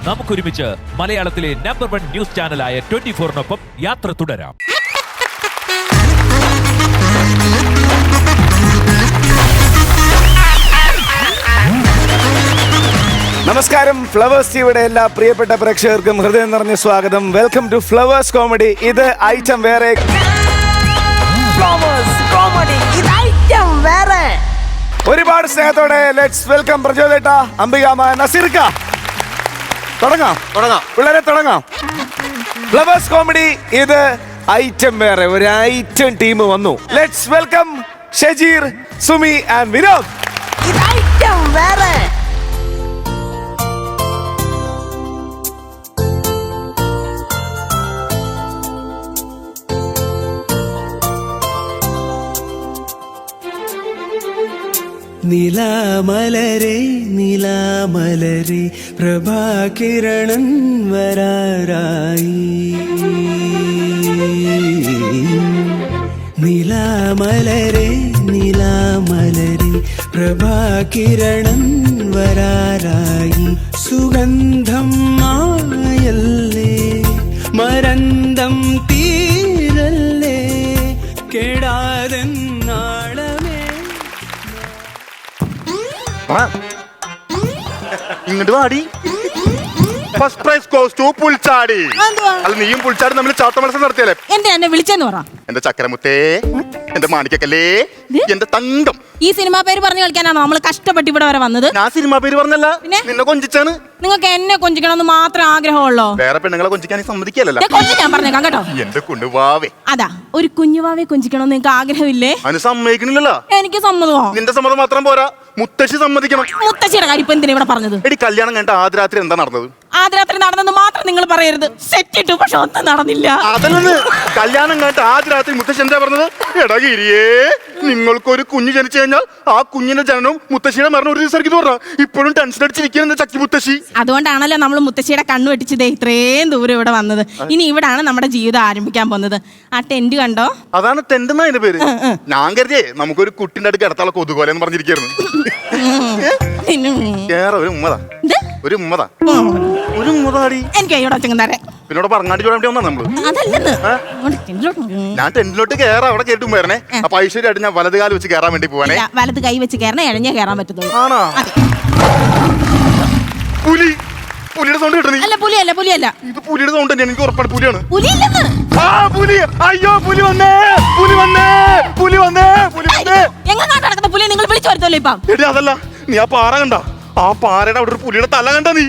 നമുക്കൊരുമിച്ച് മലയാളത്തിലെ #1 ന്യൂസ് ചാനലായ 24-നൊപ്പം യാത്ര തുടരാം. നമസ്കാരം. ഫ്ലവേഴ്സ് ടിവിയുടെ എല്ലാ പ്രിയപ്പെട്ട പ്രേക്ഷകർക്കും ഹൃദയം നിറഞ്ഞ സ്വാഗതം. Welcome to Flowers Comedy. ഇത് ഐറ്റം വേറെ. ഒരുപാട് സ്നേഹത്തോടെ ലെറ്റ്സ് വെൽക്കം പ്രചോദേട്ട, അംബികാമ, നസീർക്ക. തുടങ്ങാം പിള്ളേരെ, തുടങ്ങാം. ഫ്ലവേഴ്സ് കോമഡി, ഇത് ഐറ്റം വേറെ. ഒരു ഐറ്റം ടീം വന്നു. Let's welcome Shajeer, Sumi and Vinod. നിലാമലരെ നിലാമലരെ പ്രഭാകിരണൻ വരാറായി. നിലാമലരെ നിലാമലരെ പ്രഭാകിരണൻ വരാറായി. സുഗന്ധം മായല്ലേ, മരന്തം തീരല്ലേ, കേടാതെ നാളമേ. ഇങ്ങോട്ട് വാടി. ഫസ്റ്റ് പ്രൈസ് കോസ്റ്റു പുൽച്ചാടി. അല്ല, നീയും പുൽച്ചാടി നമ്മൾ ചാട്ട മത്സരം നടത്തിയല്ലേ? എന്നെ വിളിച്ചെന്ന് പറ. എന്റെ ചക്കരമുത്തേ, എന്റെ മാണിക്കല്ലേ, എന്റെ തങ്കം. ഈ സിനിമ പേര് പറഞ്ഞു കളിക്കാനാണോ നമ്മൾ കഷ്ടപ്പെട്ട് ഇവിടെ വരെ വന്നത്? ഞാൻ സിനിമ പേര് പറഞ്ഞല്ല, നിന്നെ കൊഞ്ചിച്ചാണ്. നിങ്ങൾക്ക് എന്നെ കൊഞ്ചിക്കണമെന്ന് മാത്രം ആഗ്രഹമുള്ളോ? വേറെ പെണ്ണുങ്ങളെ കൊഞ്ചിക്കാൻ സമ്മതിക്കല്ലോ. ഞാൻ പറഞ്ഞേക്കാം കേട്ടോ. എന്റെ കുഞ്ഞുവാവേ, അതാ ഒരു കുഞ്ഞുവാവെ കൊഞ്ചിക്കണമെന്ന് നിങ്ങൾക്ക് ആഗ്രഹമില്ലേ? അതിന് സമ്മതിക്കണില്ലല്ലോ. എനിക്ക് സമ്മതമോ? നിന്റെ സമ്മതം മാത്രം പോരാ, മുത്തശ്ശി സമ്മതിക്കണം. മുത്തശ്ശിയുടെ കാര്യം ഇപ്പൊ എന്തിനാ ഇവിടെ പറഞ്ഞത്? എടി, കല്യാണം കഴിഞ്ഞ ആദ്യ രാത്രി എന്താ നടന്നത്? ആദ്യ രാത്രി നടന്നെന്ന് മാത്രം നിങ്ങൾ പറയരുത്. സെറ്റ് ഇട്ടു, പക്ഷെ ഒന്നും നടന്നില്ല. അതല്ലെന്ന്, കല്യാണം കഴിഞ്ഞ ആദ്യ രാത്രി മുത്തശ്ശി എന്താ പറഞ്ഞത്? എടാ ഗിരിയേ, നിങ്ങൾക്കൊരു കുഞ്ഞ് ജനിച്ചു കഴിഞ്ഞാൽ ആ കുഞ്ഞിന്റെ ജനനവും മുത്തശ്ശിയുടെ മരണം ഒരു ദിവസം പറഞ്ഞു. ഇപ്പോഴും ടെൻഷൻ അടിച്ചിരിക്കുന്ന ചക്കി മുത്തശ്ശി. അതുകൊണ്ടാണല്ലോ നമ്മൾ മുത്തശ്ശിയുടെ കണ്ണു വെട്ടിച്ചത് ഇത്രയും ദൂരം ഇവിടെ വന്നത്. ഇനി ഇവിടാണ് നമ്മുടെ ജീവിതം ആരംഭിക്കാൻ പോകുന്നത്. ആ ടെന്റ് കണ്ടോ? അതാണ് ടെന്റ് എന്നാ അതിന്റെ പേര്. ഞാൻ കരുതിയേ നമുക്കൊരു കുട്ടിന്റെ അടുത്ത് കിടത്താനുള്ള കൊതുകോല എന്ന് പറഞ്ഞിരിക്കുന്നു. ഒരു ഉമ്മതാ, ഒരു ഉമ്മതാ, ഒരു ഉമ്മതാടി. എനിക്ക് ഇവിടെ ചെങ്ങാരെ പിന്നോട് പറഞ്ഞാടി ചോടാൻ വേണ്ടി വന്നാ നമ്മള്. ഞാൻ ടെന്റിലോട്ട് കേറാം, അവിടെ കേട്ടും വരണേ. അപ്പൊ ഐശ്വര്യമായിട്ട് ഞാൻ വലത് കാല് വെച്ച് കയറാൻ വേണ്ടി പോവാനേ. വലത് കൈ വെച്ച് കയറണേ, ഇഴഞ്ഞേ കയറാൻ പറ്റത്തുള്ളൂ. ആണോ? പുലി, പുലിയുടെ സൗണ്ട് കിട്ടണേ. അല്ല, പുലിയല്ല, പുലിയല്ല. ഇത് പുലിയുടെ സൗണ്ട് തന്നെ, എനിക്ക് ഉറപ്പാണ് പുലിയാണ്. പുലിയില്ലെന്ന്. ആ പുലി, അയ്യോ പുലി വന്നേ, പുലി വന്നേ, പുലി വന്നേ, പുലി വന്നേ. എങ്ങനെ നടക്കുന്ന പുലിയെ നിങ്ങൾ വിളിച്ചു വരുത്തല്ലോ ഇപ്പം? എടി അതല്ല, നീ ആ പാറ കണ്ട? ആ പാറയുടെ അവിടെ ഒരു പുലിയുടെ തല കണ്ട നീ?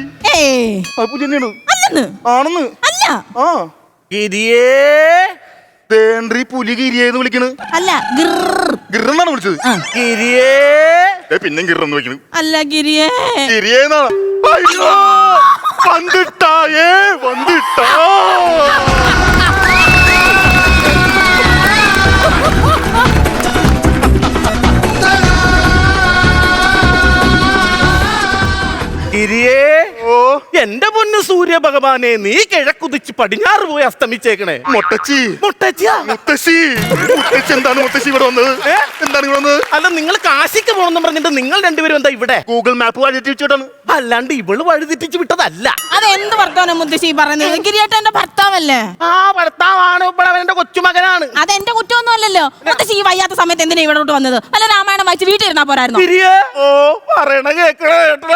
ആ പുലി തന്നെയാണ്. ആണെന്ന് അല്ല. ആ ഗിരിയേ, പുലി ഗിരിയേന്ന് വിളിക്കണ്. അല്ല, ഗിറെന്നാണ് വിളിച്ചത്. ഗിരിയേ, പിന്നെ ഗിറെന്ന് വിളിക്കണ്. അല്ല, ഗിരിയേ, ഗിരിയേന്നാണ്. അയ്യോ, വന്നിട്ടായേ, വന്നിട്ടാ. ഗിരിയേ, ഓ എന്റെ പൊന്ന് സൂര്യ ഭഗവാനെ, നീ കിഴക്കുതിച്ച് പടിഞ്ഞാറ് പോയി അസ്തമിച്ചേക്കണേ. മുത്തശ്ശി, മുത്തശ്ശിയാ? മുത്തശ്ശി, മുത്തശ്ശി എന്താണ് മുത്തശ്ശി ഇവിടെ വന്നത്? എന്താണ് ഇവിടെ വന്നത്? അല്ല, നിങ്ങൾ കാശിക്ക് പോകണമെന്ന് പറഞ്ഞിട്ട് നിങ്ങൾ രണ്ടുപേരും എന്താ ഇവിടെ? ഗൂഗിൾ മാപ്പ് വഴിതിരിച്ചിട്ടാണ്. അല്ലാണ്ട് ഇവള് വഴിതെറ്റിച്ച് വിട്ടതല്ല. അതെന്ത് ഭർത്താവാണ് മുത്തശ്ശി പറയുന്നത്? ഗിരിയേട്ടൻ എന്റെ ഭർത്താവല്ലേ? ആ ഭർത്താവാണ്, ഇപ്പോൾ അവന്റെ കൊച്ചുമകനാണ്. അതെന്റെ കുറ്റമൊന്നും അല്ലല്ലോ. മുത്തശ്ശി ഈ വയ്യാത്ത സമയത്ത് എന്തിനാ ഇവിടോട്ട് വന്നത്? അല്ല, രാമായണം വായിച്ച് വീട്ടിൽ ഇരുന്നാ പോരായിരുന്നു? ഗിരിയേ, ഓ പറയണ കേക്കണ.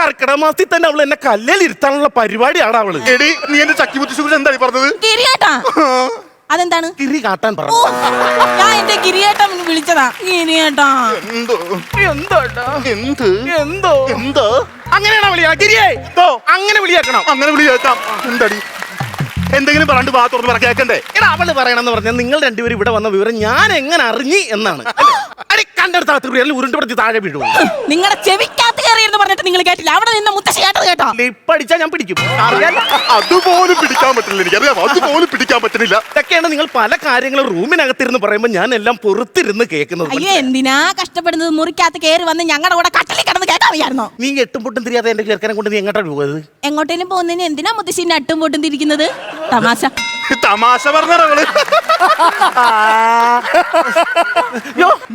കർക്കിടക മാസത്തിൽ തന്നെ അവള് എന്നെ കല്ലിൽ ഇരുത്താനുള്ള പരിപാടിയാണ് അവള്. എടി, നീ എന്റെ ചക്കി മുത്തശ്ശി കുറിച്ച് എന്താണ് പറഞ്ഞത്? ഗിരിയേട്ടാ, അതെന്താണ്? ഗിരി കാട്ടാൻ പറഞ്ഞു. ഞാൻ എന്റെ ഗിരിയേട്ടൻ വിളിച്ചതാ. ഗിരിയേട്ടാ, എന്തോ എന്തോട്ടാ? എന്ത് എന്തോ എന്തോ അങ്ങനെയാണോ വിളിയാ? ഗിരിയേ, അങ്ങനെ വിളിയാക്കണം. അങ്ങനെ വിളിയേക്കാം. എന്താടി, എന്തെങ്കിലും പറഞ്ഞിട്ട് വാ തുറന്ന് പറ, കേക്കണ്ടേ? എടാ, അവള് പറയണെന്ന് പറഞ്ഞാൽ നിങ്ങൾ രണ്ടുപേരും ഇവിടെ വന്ന വിവരം ഞാൻ എങ്ങനെ അറിഞ്ഞി എന്നാണ്. അടി കണ്ടെടുത്ത ഉരുണ്ടുപടുത്തി താഴെ വീഴും. നിങ്ങളുടെ ചെവിക്കകത്ത് കയറിയെന്ന് പറഞ്ഞിട്ട് നിങ്ങൾ കേട്ടില്ല? അവിടെ നിന്ന് മുത്തശ്ശി കേട്ടത് കേട്ടോ? പഠിച്ചാ ഞാൻ പിടിക്കും. അതുപോലും പിടിക്കാൻ പറ്റില്ല, എനിക്കറിയാം. അതുപോലും പിടിക്കാൻ പറ്റുന്നില്ല. ഇതൊക്കെയാണ് നിങ്ങൾ പല കാര്യങ്ങളും റൂമിനകത്തിരുന്ന് പറയുമ്പോൾ ഞാൻ എല്ലാം പുറത്തിരുന്ന് കേൾക്കുന്നത്. അയ്യോ, എന്തിനാ കഷ്ടപ്പെടുന്നത്? മുറിക്കകത്ത് കയറി വന്ന് ഞങ്ങളുടെ കൂടെ കട്ടലിൽ കിടന്ന് കേട്ടാവിയായിരുന്നോ? നീ എട്ടും പൊട്ടും തിരിയാതെ എന്റെ ചെറുക്കനെ കൊണ്ട് നീ എങ്ങോട്ടാണ് പോയത്? എങ്ങോട്ടേലും പോകുന്നതിന് എന്തിനാ മുത്തശ്ശി നട്ടും പൊട്ടും തിരിക്കുന്നത്? തമാശ തമാശ പറഞ്ഞവള്.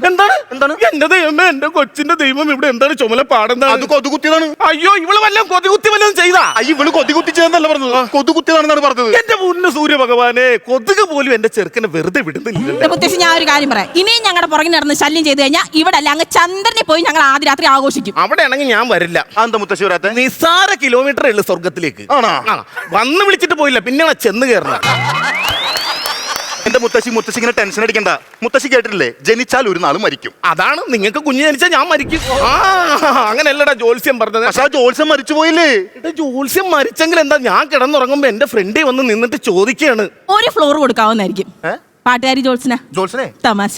എന്താണ്? എന്താണ്? എന്റെ ദൈവമേ, എന്റെ കൊച്ചിന്റെ ദൈവം ഇവിടെ എന്താണ് ചുമല പാടുന്നത്? അത് കൊതുകുത്തിയതാണ്. അയ്യോ, ഇവള് വല്ലതും കൊതികുത്തി വല്ലതും ചെയ്താ? അയ്യോ, ഇവള് കൊതികുത്തിച്ചതെന്നല്ല പറഞ്ഞത്, കൊതുകുത്തിയതാണെന്നാണ് പറഞ്ഞത്. എന്റെ മുന്ന് സൂര്യ ഭഗവാനെ, കൊതുക് പോലും എന്റെ ചെറുക്കനെ വെറുതെ വിടുന്നില്ല. മുത്തശ്ശി, ഞാൻ ഒരു കാര്യം പറയാം. ഇനിയും ഞങ്ങളുടെ പുറകിൽ നടന്ന് ശല്യം ചെയ്ത് കഴിഞ്ഞാൽ ഇവിടെ അല്ല, അങ്ങ് ചന്ദ്രനെ പോയി ഞങ്ങൾ ആദ്യ രാത്രി ആഘോഷിക്കും. അവിടെ ആണെങ്കിൽ ഞാൻ വരില്ല. എന്താ മുത്തശ്ശി വരാത്തെ? നിസ്സാര കിലോമീറ്റർ ഉള്ളു സ്വർഗത്തിലേക്ക്. ആണോ? വന്ന് വിളിച്ചിട്ട് പോയില്ല, പിന്നെ ചെന്ന് കയറണം. എന്റെ മുത്തശ്ശി ഇങ്ങനെ ടെൻഷൻ അടിക്കണ്ട. മുത്തശ്ശി കേട്ടിട്ടില്ലേ, ജനിച്ചാൽ ഒരു നാൾ മരിക്കും. അതാണ്, നിങ്ങൾക്ക് കുഞ്ഞ് ജനിച്ചാൽ ഞാൻ മരിക്കും. അങ്ങനെയല്ലടാ ജോത്സ്യം പറഞ്ഞത്. പക്ഷെ ആ ജോത്സ്യം മരിച്ചു പോയില്ലേ? ജോത്സ്യം മരിച്ചെങ്കിൽ എന്താ, ഞാൻ കിടന്നുറങ്ങുമ്പോ എന്റെ ഫ്രണ്ട് വന്ന് നിന്നിട്ട് ചോദിക്കുകയാണ്. ഒരു ഫ്ലോർ കൊടുക്കാവുന്നായിരിക്കും. പാട്ടുകാരി ജോത്സനെ തമാശ.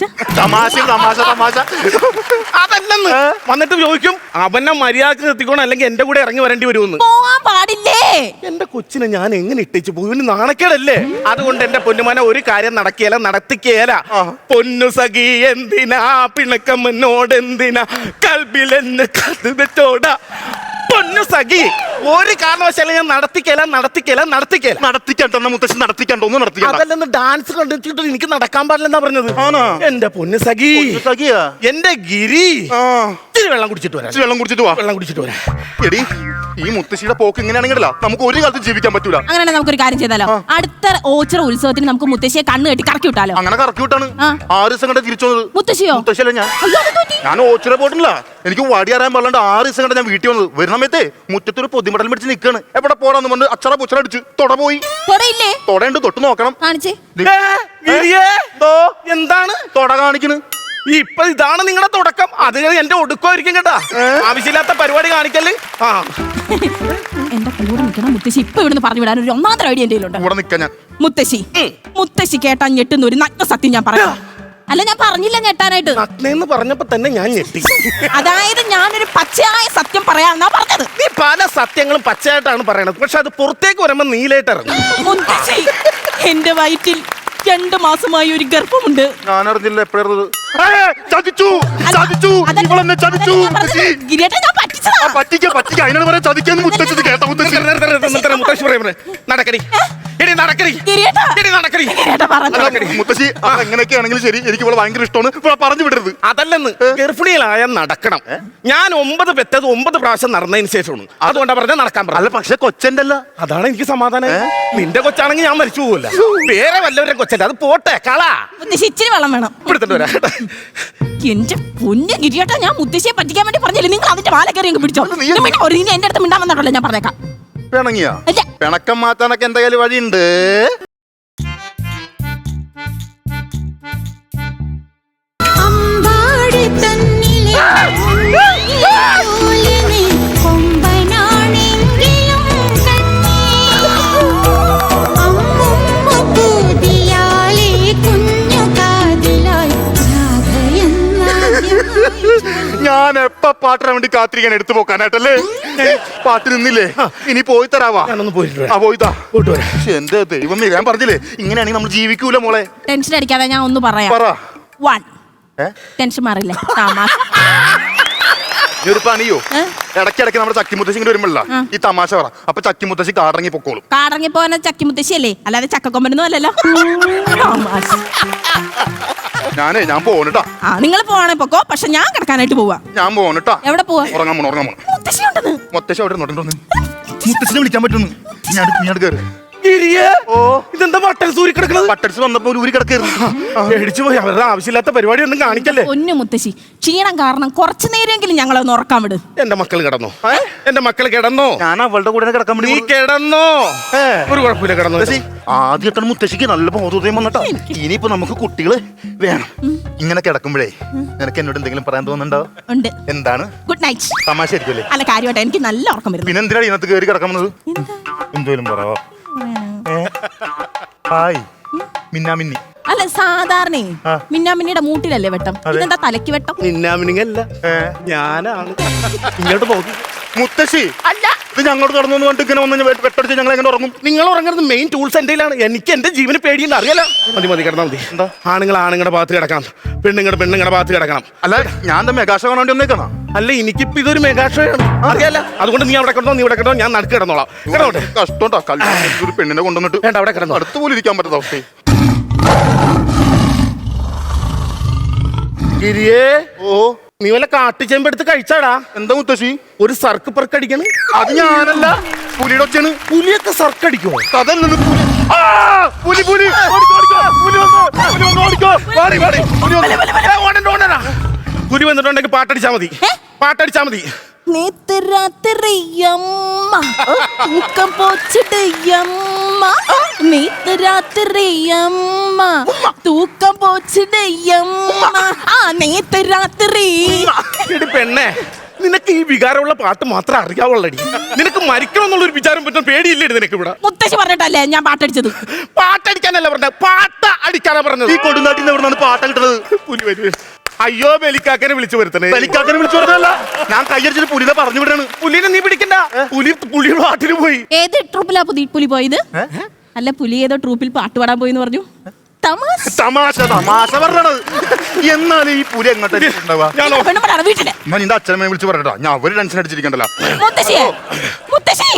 അതല്ലെന്ന് വന്നിട്ട് ചോദിക്കും, അവനെ മര്യാദക്ക് നിർത്തിക്കോണം, അല്ലെങ്കിൽ എന്റെ കൂടെ ഇറങ്ങി വരേണ്ടി വരുമെന്ന്. പോവാൻ പാടില്ലേ? എന്റെ കൊച്ചിനെ ഞാൻ എങ്ങനെ ഇട്ടിച്ചു പോയി? ഇവന് നാണക്കേടല്ലേ? അതുകൊണ്ട് എന്റെ പൊന്നുമോനെ ഒരു കാര്യം നടക്കുകയല്ല. പൊന്നു സഖി എന്തിനാ പിണക്കം എന്നോട്, എന്തിനാ കൽബിലെന്ന് കത്ത് വെച്ചോടാ. പൊന്നു സഖി, ഒരു കാരണവശാലും ഞാൻ നടത്തിക്കല. മുത്തശ്ശി നടത്തിക്കണ്ടോ? ഒന്നും നടത്തിക്കണ്ട. അതല്ലെന്ന് ഡാൻസ് കണ്ടിട്ട് എനിക്ക് നടക്കാൻ പാടില്ലെന്നാ പറഞ്ഞത്. എന്റെ പൊന്നു സഖി, എന്റെ ഗിരി, ഇത്തിരി വെള്ളം കുടിച്ചിട്ട് വരാം. എടി, ഈ മുത്തശ്ശിയുടെ പോക്ക് ഇങ്ങനെയാണെങ്കിലല്ല നമുക്ക് ഒരു കാലത്ത് ജീവിക്കാൻ പറ്റൂല. അങ്ങനെ നമുക്കൊരു കാര്യം ചെയ്താലോ? അടുത്ത ഓച്ചിറ ഉത്സവത്തിന് നമുക്ക് മുത്തശ്ശിയെ കണ്ണ് കെട്ടി കറക്കി വിട്ടാലോ? അങ്ങനെ കറക്കി വിട്ടാണ് 6 ദിവസം കണ്ട തിരിച്ചു വന്നത്. മുത്തശ്ശിയോ? മുത്തശ്ശിയല്ല ഞാൻ ഓച്ചിറ പോയിട്ടില്ല. എനിക്ക് വടി അറിയാൻ പാടില്ലാണ്ട് 6 ദിവസം കണ്ട ഞാൻ വീട്ടിൽ വന്നത്. വരുന്ന സമയത്ത് മുറ്റത്തൊരു പൊതിമടൽ പിടിച്ച് നിൽക്കാണ്. എവിടെ പോടാന്ന് പറഞ്ഞ് അച്ചറ പുച്ചറ അടിച്ച് തൊട പോയി. തൊടയുണ്ട്, തൊട്ട് നോക്കണം. എന്താണ് തൊട കാണിക്കണ്? ഇപ്പൊ ഇതാണ് നിങ്ങളുടെ തുടക്കം. അത് എന്റെ ഒടുക്കമായിരിക്കും കേട്ടാ. ആവശ്യമില്ലാത്ത പരിപാടി കാണിക്കല്. എന്റെ കൂടെ നിൽക്കണം മുത്തശ്ശി. ഇപ്പൊ ഇവിടുന്ന് പറഞ്ഞു വിടാൻ ഒരു ഒന്നാമത്തെ ഐഡിയ എന്റെ കയ്യിലുണ്ട്. ഇവിടെ നിൽക്കാൻ ഞാൻ മുത്തശ്ശി കേട്ടാ ഞെട്ടുന്ന ഒരു നഗ്ന സത്യം ഞാൻ പറയാം. അല്ല, ഞാൻ പറഞ്ഞില്ല ഞെട്ടാനായിട്ട്. നഗ്നെന്ന് പറഞ്ഞപ്പോ തന്നെ ഞാൻ ഞെട്ടി. അതായത് ഞാനൊരു പച്ചയായ സത്യം പറയാന്നാ പറഞ്ഞത്. നീ പല സത്യങ്ങളും പച്ചയായിട്ടാണ് പറയണത്, പക്ഷെ അത് പുറത്തേക്ക് വരുമ്പോ നീലായിട്ട് ഇറങ്ങും. മുത്തശ്ശി, എന്റെ വയറ്റിൽ 2 മാസമായി ഒരു ഗർഭമുണ്ട്. ഞാൻ അറിഞ്ഞില്ല. എപ്പോഴായിരുന്നു? ചതിച്ചു. അതിനോട് പറയാൻ ചതിക്കാന്ന് മുത്തശ്ശി കേട്ട. മുത്തശ്ശി എങ്ങനെയൊക്കെയാണെങ്കിലും ശരി, എനിക്ക് ഇവിടെ ഭയങ്കര ഇഷ്ടമാണ്. പറഞ്ഞു വിടരുത്. അതല്ലെന്ന്, ഗർഭിണിയിലായ നടക്കണം. ഞാൻ 9 പെറ്റത് 9 പ്രാവശ്യം നടന്നതിന് ശേഷമാണ്. അതുകൊണ്ടാ പറഞ്ഞ നടക്കാൻ പറഞ്ഞു. അല്ല, പക്ഷെ കൊച്ചന്റെ അല്ല. അതാണ് എനിക്ക് സമാധാനം. നിന്റെ കൊച്ചാണെങ്കിൽ ഞാൻ മരിച്ചു പോവില്ല. വേറെ വല്ലവരുടെ കൊച്ചല്ല, അത് പോട്ടെ കളാ. ഇച്ചിരി വെള്ളം വേണം. ഇവിടുത്തെ വരാ. എന്റെ പൊന്നു ഗിരിയേട്ടാ, ഞാൻ മുത്തശ്ശിയെ പറ്റിക്കാൻ വേണ്ടി പറഞ്ഞില്ലേ? നിങ്ങൾ അതിന്റെ വാല കയറി പിടിച്ചോ. എന്റെ അടുത്ത് മിണ്ടാൻ വന്നിട്ടല്ലോ, ഞാൻ പറഞ്ഞേക്കാം. പിണങ്ങിയാ? പിണക്കം മാറ്റാനൊക്കെ എന്റെ കയ്യിൽ വഴിയുണ്ട്. ഞാൻ എപ്പ പാട്ടിന് വേണ്ടി കാത്തിരിക്കാൻ എടുത്തു പോക്കാനായിട്ടല്ലേ? പാട്ട് നിന്നില്ലേ? ഇനി പോയി തരാവാ. പോയിതാ. എന്റെ ദൈവം, ഞാൻ പറഞ്ഞില്ലേ ഇങ്ങനെയാണെങ്കിൽ നമ്മൾ ജീവിക്കൂല മോളെ. ടെൻഷൻ അടിക്കാതെ ഞാൻ ഒന്ന് പറയാം. 1 ടെൻഷൻ മാറില്ലേ? ഒരു പണിയോ? ഇടയ്ക്കിടയ്ക്ക് നമ്മുടെ ചക്കിമുത്തശ്ശി വരുമ്പോഴല്ല ഈ തമാശ പറ. അപ്പൊ ചക്കിമുത്തശ്ശി കാടറങ്ങി പൊക്കോളും. കാടറങ്ങി പോകാൻ ചക്കിമുത്തശ്ശി അല്ലേ, അല്ലാതെ ചക്കക്കൊമ്പനൊന്നും അല്ലല്ലോ. ഞാൻ പോണട്ടാ. നിങ്ങൾ പോവാണെ പൊക്കോ, പക്ഷെ ഞാൻ കിടക്കാനായിട്ട് പോവാ. ഞാൻ പോണട്ടാ. എവിടെ പോവാ? ഉറങ്ങാൻ പോണ. മുത്തശ്ശി ഉണ്ടെന്ന്. മുത്തശ്ശി അവിടെ മുത്തശ്ശിനെ വിളിക്കാൻ പറ്റുന്നു. ഞാൻ കയറി. ഇതെന്താ ബട്ടൺസ് ഊരി കിടക്കുന്നത്? ബട്ടൺസ് വന്നപ്പോ ഊരി കിടക്കായിരുന്നു. പേടിച്ചു പോയി. അവരുടെ ആവശ്യമില്ലാത്ത പരിപാടി ഒന്നും കാണിക്കല്ലേ. പൊന്നു മുത്തശ്ശി, ക്ഷീണം കാരണം കുറച്ചു നേരമെങ്കിലും ഞങ്ങളെ ഒന്ന് ഉറക്കാൻ വിട്. എന്റെ മക്കൾ കിടന്നോ? ഞാൻ അവളുടെ കൂടെ കിടക്കാൻ നീ കിടന്നോ? ഒരു കുഴപ്പമില്ല, കിടന്നു. ആദ്യത്തെ മുത്തശ്ശിക്ക് നല്ല ബോധോദയം വന്നിട്ടാ. ഇനിയിപ്പോ നമുക്ക് കുട്ടികള് വേണം. ഇങ്ങനെ കിടക്കുമ്പോഴേ നിനക്ക് എന്നോട് എന്തെങ്കിലും പറയാൻ തോന്നുന്നുണ്ടോ? ഉണ്ട്. എന്താണ്? Good night. തമാശ ആയിരിക്കുമല്ലേ? അല്ല, കാര്യമായിട്ട് എനിക്ക് നല്ല ഉറക്കം വരുന്നു. പിന്നെ എന്തിനാണ് ഇതിനകത്ത് കയറി കിടക്കുന്നത്? എന്തോലും പറയാ. ഹായ് മിന്നാമിന്നി. അല്ല, സാധാരണ മിന്നാമിന്നിയുടെ മൂട്ടിലല്ലേ വെട്ടം? ഇതെന്താ തലയ്ക്ക് വെട്ടം? മിന്നാമിനിങ്ങല്ല, ഞാനാണ്. ഇങ്ങോട്ട് പോകും മുത്തശ്ശി. അല്ല, ഇത് ഞങ്ങളോട് കടന്നു പറഞ്ഞിട്ട് ഇങ്ങനെ വന്ന് വെട്ടടിച്ച് ഞങ്ങൾ എങ്ങനെ ഉറങ്ങും? നിങ്ങൾ ഉറങ്ങുന്നത് മെയിൻ ടൂൾസ് എന്റെ കയ്യിലാണ്. എനിക്ക് എന്റെ ജീവന് പേടിയുണ്ട്, അറിയാലോ. മതി കിടന്നാൽ മതി. എന്താ? ആണുങ്ങളുടെ ഭാഗത്ത് കിടക്കണം, പെണ്ണുങ്ങളുടെ ഭാഗത്ത് കിടക്കണം. അല്ല, ഞാൻ മെഗാഷോ കാണാൻ വേണ്ടി വന്നേക്കണം. അല്ല, എനിക്കിപ്പോ ഇതൊരു മെഗാഷോ ആണ്, അറിയാലോ. അതുകൊണ്ട് നീ അവിടെ കിടന്നോ, നീ ഇവിടെ കിടന്നോ, ഞാൻ നടുക്ക് കിടന്നോളാം. കിടന്നോട്ടെ. കഷ്ടോട്ടാ, കല്യാണം ഒരു പെണ്ണിനെ കൊണ്ടുവന്നിട്ട് വേണ്ട, അവിടെ കിടന്നോ. അടുത്ത് പോലും ഇരിക്കാൻ പറ്റാത്ത അവസ്ഥ. ഗിരിയേ, ഓ നീ വല്ല കാട്ടുചേമ്പ് എടുത്ത് കഴിച്ചാടാ? എന്താ മുത്തശ്ശി? ഒരു സർക്ക് പെറുക്കടിക്കണ്. അത് ഞാനല്ല, പുലിയുടെ ഒച്ചയാണ്. പുലിയൊക്കെ സർക്കടിക്കുമോ? അതല്ലെന്ന് പുലി. ആ, പുലി പുലി ഓടിക്കോ, ഓടിക്കോ. പുലി വന്നു, പുലി വന്നു, ഓടിക്കോ. വാടി, വാടി. പുലി വന്നു. ഓടണ്ട. പുലി വന്നിട്ടുണ്ടെങ്കിൽ പാട്ടടിച്ചാ മതി. പാട്ടടിച്ചാ മതി. നേത്ത് രാത്രി അമ്മ തൂക്കം പോച്ചിട്ട് അമ്മ നേത്ത് രാത്രി അമ്മ തൂക്കം പോച്ചിട്ട് അമ്മ ആ നേത്ത് രാത്രി. എടി പെണ്ണേ, നിനക്ക് ഈ വികാരമുള്ള പാട്ട് മാത്രം അറിയാവുള്ളടി. നിനക്ക് മരിക്കണം എന്നുള്ളൊരു വിചാരം പറ്റും പേടിയില്ലേ നിനക്ക് ഇവിടെ? മുത്തശ്ശി പറഞ്ഞിട്ടല്ലേ ഞാൻ പാട്ടടിച്ചത്. പാട്ടടിക്കാനല്ല പറഞ്ഞത്, പാട്ട് അടിക്കാനാ പറഞ്ഞത്. ഈ കൊടുങ്കാട്ടിൽ നിന്ന് എവിടുന്നാണ് പാട്ടം കിട്ടത്? പുലി വരൂ. അയ്യോ, ബലിക്കാക്കനെ വിളിച്ചു വരുത്തണേ. ബലിക്കാക്കനെ വിളിച്ചു പറഞ്ഞല്ല, ഞാൻ കയ്യടിച്ചിട്ട് പുലിനെ പറഞ്ഞു വിടാണ്. പുലിനെ നീ പിടിക്കണ്ട. പുലിയുടെ പാട്ടിന് പോയി. ഏത് ട്രൂപ്പിലാ പുലി പോയത്? അല്ല, പുലി ഏതോ ട്രൂപ്പിൽ പാട്ട് പാടാൻ പോയിന്ന് പറഞ്ഞു. തമാശ പറഞ്ഞത്. എന്നാലും ഈ പുലി എങ്ങോട്ടാ വീട്ടില് ഞാൻ നിന്റെ അച്ഛനെ വിളിച്ച് പറയട്ടാ. ഞാൻ ഒരു ടെൻഷൻ അടിച്ചിരിക്കണ്ടല്ലോ.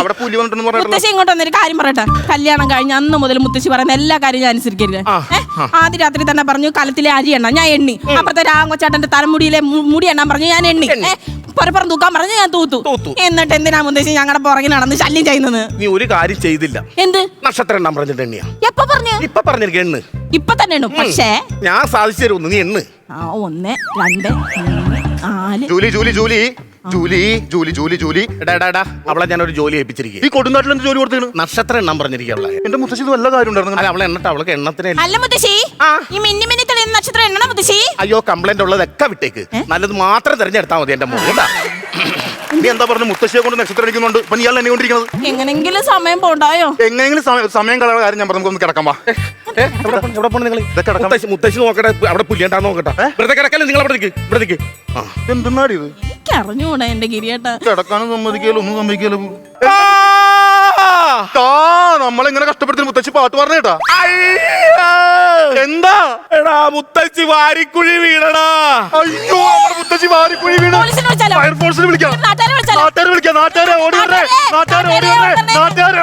അവിടെ പുലി വന്നിട്ടെന്ന് പറഞ്ഞിട്ട് മുത്തശ്ശി ഇങ്ങോട്ട് വന്നൊരു കാര്യം പറയട്ടെ. കല്യാണം കഴിഞ്ഞ അന്ന് മുതൽ മുത്തശ്ശി പറയുന്ന എല്ലാ കാര്യം ഞാൻ അനുസരിക്കരുത്. ആദ്യ രാത്രി തന്നെ പറഞ്ഞു കലത്തിലെ അരി എണ്ണ, ഞാൻ എണ്ണി. അപ്പുറത്തെ രാഘവച്ചാട്ടന്റെ തലമുടിയിലെ മുടി എണ്ണാൻ പറഞ്ഞു, ഞാൻ എണ്ണി. പരപ്പുറം തൂക്കാൻ പറഞ്ഞു, ഞാൻ തൂത്തു. എന്നിട്ട് എന്തിനാ മുത്തശ്ശി ഞങ്ങളുടെ പുറകെ നടന്ന് ശല്യം ചെയ്യുന്നത്? നീ ഒരു കാര്യം ചെയ്തില്ല. എന്ത് നക്ഷത്രം എണ്ണാൻ പറഞ്ഞിട്ട് എണ്ണിയാ? എപ്പോ പറഞ്ഞു? ഇപ്പൊ പറഞ്ഞിരിക്കും എണ്ണ്. ഇപ്പൊ തന്നെ എണ്ണു. പക്ഷേ ഞാൻ സാധിച്ചു തരുന്നു, നീ എണ്ണ്. 1 2 3 4. Julie Julie Julie Julie Julie Julie Julie എടാ, അവളെ ഞാൻ ഒരു ജോലി ഏൽപ്പിച്ചിരിക്കും. ഈ കൊടുങ്കാട്ടിൽ എന്ത് ജോലി കൊടുത്തേണ്? നക്ഷത്രം എണ്ണം പറഞ്ഞിരിക്കുക. എന്റെ മുത്തശ്ശി വല്ല കാര്യം ഉണ്ടായിരുന്നു? അല്ല, അവളെ എണ്ണട്ടെ. അവൾക്ക് എണ്ണത്തിന് അല്ല മുത്തശ്ശി, ഈ മിന്നി മിന്നി തെളിയുന്ന നക്ഷത്രം എണ്ണണം മുത്തശ്ശി. അയ്യോ, കംപ്ലൈന്റ് ഉള്ളതൊക്കെ വിട്ടേക്ക്. നല്ലത് മാത്രം തിരഞ്ഞെടുത്താൽ മതി എന്റെ മോൻ. കേട്ടാ? നീ എന്താ പറഞ്ഞു? മുത്തശ്ശിയെ കൊണ്ട് നക്ഷത്രം അടിക്കുന്നുണ്ട്. ഇപ്പൊ നീ എന്നെ കൊണ്ടിരിക്കുന്നത് എങ്ങനെങ്കിലും സമയം പോണ്ടായോ? എങ്ങനെയെങ്കിലും സമയം കളയുന്ന കാര്യം ഞാൻ പറഞ്ഞു. നമുക്ക് കിടക്കാൻ വാ. എവിടെ പോണ നിങ്ങൾ? മുത്തശ്ശി നോക്കട്ടെ, അവിടെ പുല്ലിയണ്ടാന്ന് നോക്കട്ടെ. വെറുതെ കിടക്കല്ലേ നിങ്ങൾ? അവിടെ ഇവിടേക്ക്. എന്തെന്നാടി ഇത്? എനിക്ക് അറിഞ്ഞൂടാ എന്റെ ഗിരിയേട്ടാ. കിടക്കാനും സമ്മതിക്കല്ലോ, ഒന്നും സമ്മതിക്കല്ലോ. നമ്മളിങ്ങനെ കഷ്ടപ്പെടുത്തി മുത്തശ്ശി പാട്ട് പറഞ്ഞേട്ടാ. എന്താ എടാ, മുത്തശ്ശി വാരിക്കുഴി വീണടാ. അയ്യോ, നമ്മുടെ മുത്തശ്ശി വാരിക്കുഴി വീണ. പോലീസിനെ വിളിച്ചാലോ? ഫയർഫോഴ്സിനെ വിളിക്കാം. നാട്ടുകാരെ വിളിച്ചാലോ? നാട്ടുകാരെ വിളിക്കാം. നാട്ടുകാരെ ഓടി വരണ്ടേ? നാട്ടുകാരെ ഓടി വരണ്ടേ? നാട്ടുകാരെ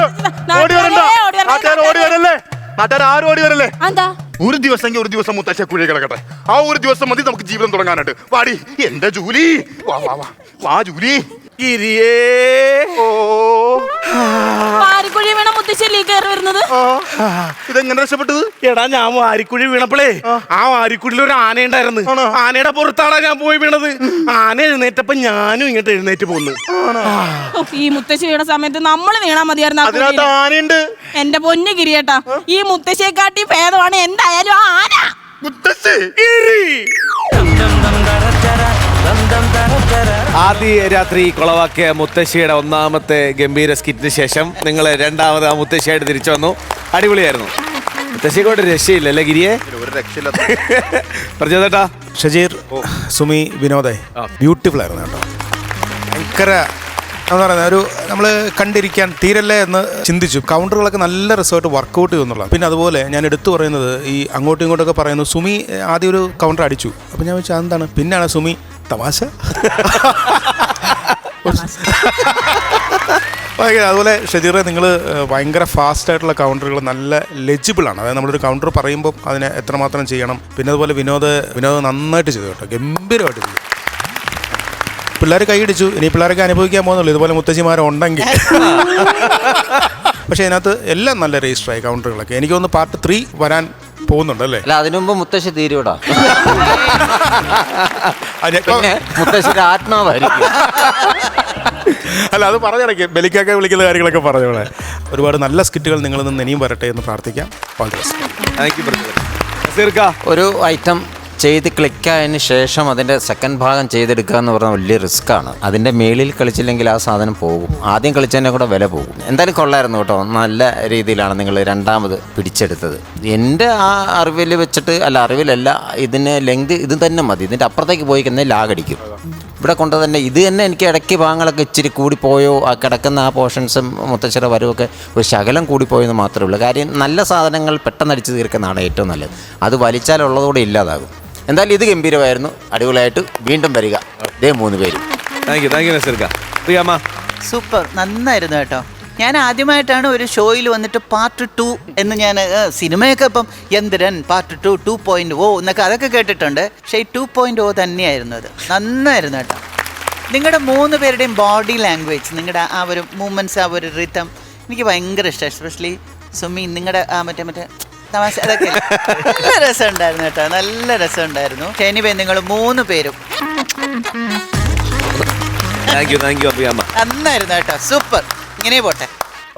ഓടി വരണ്ട. നാട്ടുകാരെ ഓടി വരല്ലേ? നാട്ടുകാർ ആരും ഓടി വരല്ലേ? എന്താ ഒരു ദിവസം മുത്തശ്ശി കുഴി കിടക്കട്ടെ. ആ ഒരു ദിവസം മതി നമുക്ക് ജീവിതം തുടങ്ങാനായിട്ട്. വാടി എന്റെ ജൂലി. വാ വാ വാ വാ ജൂലി. ഗിരിയേ, ഓ, വാരിക്കുഴി വീണ മുത്തശ്ശിയല്ലേ കയറി വരുന്നത്? ഇതെങ്ങനെ രക്ഷപ്പെട്ടത്? എടാ, ഞാൻ വാരിക്കുഴി വീണപ്പോഴേ ആ വാരിക്കുഴിയിൽ ഒരു ആന ഉണ്ടായിരുന്നു. ആനയുടെ പുറത്താടാ ഞാൻ പോയി വീണത്. ആന എഴുന്നേറ്റപ്പോ ഞാനും ഇങ്ങോട്ട് എഴുന്നേറ്റ് പോന്നു. ഈ മുത്തശ്ശി വീണ സമയത്ത് നമ്മൾ വീണാ മതിയായിരുന്നു. അതിനകത്ത് ആനയുണ്ട്. എന്റെ പൊന്നു ഗിരിയേട്ടാ, ഈ മുത്തശ്ശിയെക്കാട്ടി ഭേദമാണ് എന്തായാലും ആ ആന. മുത്തശ്ശി ആദ്യ രാത്രി കൊളവാക്കിയ മുത്തശ്ശിയുടെ ഒന്നാമത്തെ ഗംഭീര സ്കിറ്റിന് ശേഷം നിങ്ങൾ രണ്ടാമത് ആ മുത്തശ്ശിയായിട്ട് തിരിച്ചു വന്നു. അടിപൊളിയായിരുന്നു. മുത്തശ്ശിയെ കൊണ്ട് രക്ഷയില്ലല്ലേ ഗിരിയെ? ഒരു രക്ഷയില്ല. പ്രചോദേട്ടാ, ഷജീർ, സുമി, വിനോദേ, ബ്യൂട്ടിഫുൾ ആയിരുന്നു കേട്ടോ. ഭയങ്കര എന്താ പറയുന്നത്, ഒരു നമ്മൾ കണ്ടിരിക്കാൻ തീരല്ലേ എന്ന് ചിന്തിച്ചു. കൗണ്ടറുകളൊക്കെ നല്ല റിസോർട്ട് വർക്കൗട്ട് ചെയ്യുന്നുള്ളതാണ്. പിന്നെ അതുപോലെ ഞാൻ എടുത്തു പറയുന്നത്, ഈ അങ്ങോട്ടും ഇങ്ങോട്ടൊക്കെ പറയുന്നു. സുമി ആദ്യം ഒരു കൗണ്ടർ അടിച്ചു. അപ്പം ഞാൻ വെച്ചാൽ എന്താണ്, പിന്നെയാണ് സുമി തമാശ. ഭയങ്കര. അതുപോലെ ഷജീറെ, നിങ്ങൾ ഭയങ്കര ഫാസ്റ്റ് ആയിട്ടുള്ള കൗണ്ടറുകൾ നല്ല ലെജിബിളാണ്. അതായത് നമ്മളൊരു കൗണ്ടർ പറയുമ്പോൾ അതിനെ എത്രമാത്രം ചെയ്യണം. പിന്നെ അതുപോലെ വിനോദ് നന്നായിട്ട് ചെയ്തു കേട്ടോ, ഗംഭീരമായിട്ട് ചെയ്തു. പിള്ളേർ കൈയടിച്ചു. ഇനി പിള്ളേരൊക്കെ അനുഭവിക്കാൻ പോകുന്നുള്ളൂ ഇതുപോലെ മുത്തശ്ശിമാരുണ്ടെങ്കിൽ. പക്ഷേ ഇതിനകത്ത് എല്ലാം നല്ല രജിസ്റ്ററായി കൗണ്ടറുകളൊക്കെ. എനിക്ക് തോന്നുന്നു പാർട്ട് 3 വരാൻ പോകുന്നുണ്ടല്ലേ? അല്ല, അതിനു മുമ്പ് മുത്തശ്ശി തീരൂടാ. പിന്നെ മുത്തശ്ശിയുടെ ആത്മാവായിരിക്കും. അല്ല, അത് പറഞ്ഞിടയ്ക്ക് ബലിക്കൊക്കെ വിളിക്കുന്ന കാര്യങ്ങളൊക്കെ പറഞ്ഞോളെ. ഒരുപാട് നല്ല സ്കിറ്റുകൾ നിങ്ങളിൽ നിന്ന് ഇനിയും വരട്ടെ എന്ന് പ്രാർത്ഥിക്കാം. ഒരു ഐറ്റം ചെയ്ത് ക്ലിക്കായതിന് ശേഷം അതിൻ്റെ സെക്കൻഡ് ഭാഗം ചെയ്തെടുക്കുക എന്ന് പറഞ്ഞാൽ വലിയ റിസ്ക്കാണ്. അതിൻ്റെ മേളിൽ കളിച്ചില്ലെങ്കിൽ ആ സാധനം പോകും. ആദ്യം കളിച്ചതിൻ്റെ കൂടെ വില പോകും. എന്തായാലും കൊള്ളായിരുന്നു കേട്ടോ. നല്ല രീതിയിലാണ് നിങ്ങൾ രണ്ടാമത് പിടിച്ചെടുത്തത്. എൻ്റെ ആ അറിവിൽ വെച്ചിട്ട്, അറിവിലല്ല, ഇതിന് ലെങ്ത് ഇത് തന്നെ മതി. ഇതിൻ്റെ അപ്പുറത്തേക്ക് പോയി കഴിഞ്ഞാൽ ലാഗടിക്കും. ഇവിടെ കൊണ്ട് തന്നെ ഇത് തന്നെ എനിക്ക് ഇടയ്ക്ക് ഭാഗങ്ങളൊക്കെ ഇച്ചിരി കൂടിപ്പോയോ, ആ കിടക്കുന്ന ആ പോർഷൻസും മുത്തശ്ശിയുടെ വരവൊക്കെ ഒരു ശകലം കൂടിപ്പോയെന്ന് മാത്രമേ ഉള്ളൂ. കാര്യം നല്ല സാധനങ്ങൾ പെട്ടെന്ന് അടിച്ച് തീർക്കുന്നതാണ് ഏറ്റവും നല്ലത്. അത് വലിച്ചാലുള്ളതുകൂടെ ഇല്ലാതാകും. എന്തായാലും ഇത് ഗംഭീരമായിരുന്നു. അടിപൊളിയായിട്ട് വീണ്ടും വരിക. ഇതേ 3 പേരും. Thank you നസീർക്ക. സൂപ്പർ, നന്നായിരുന്നു കേട്ടോ. ഞാൻ ആദ്യമായിട്ടാണ് ഒരു ഷോയിൽ വന്നിട്ട് പാർട്ട് 2 എന്ന് ഞാൻ സിനിമയൊക്കെ ഇപ്പം യന്ത്രൻ പാർട്ട് 2 2.0 എന്നൊക്കെ അതൊക്കെ കേട്ടിട്ടുണ്ട്. പക്ഷേ ഈ 2.0 തന്നെയായിരുന്നു അത്. നന്നായിരുന്നു കേട്ടോ. നിങ്ങളുടെ 3 പേരുടെയും ബോഡി ലാംഗ്വേജ്, നിങ്ങളുടെ ആ ഒരു മൂവ്മെൻറ്റ്സ്, ആ ഒരു റിതം എനിക്ക് ഭയങ്കര ഇഷ്ടമാണ്. എസ്പെഷ്യലി സുമി, നിങ്ങളുടെ ആ മറ്റേ തമാശ അതൊക്കെ നല്ല രസമുണ്ടായിരുന്നു കേട്ടോ, നല്ല രസമുണ്ടായിരുന്നു. എനിവേ നിങ്ങൾ 3 പേരും നന്നായിരുന്നു കേട്ടോ, സൂപ്പർ. ഇങ്ങനെ പോട്ടെ.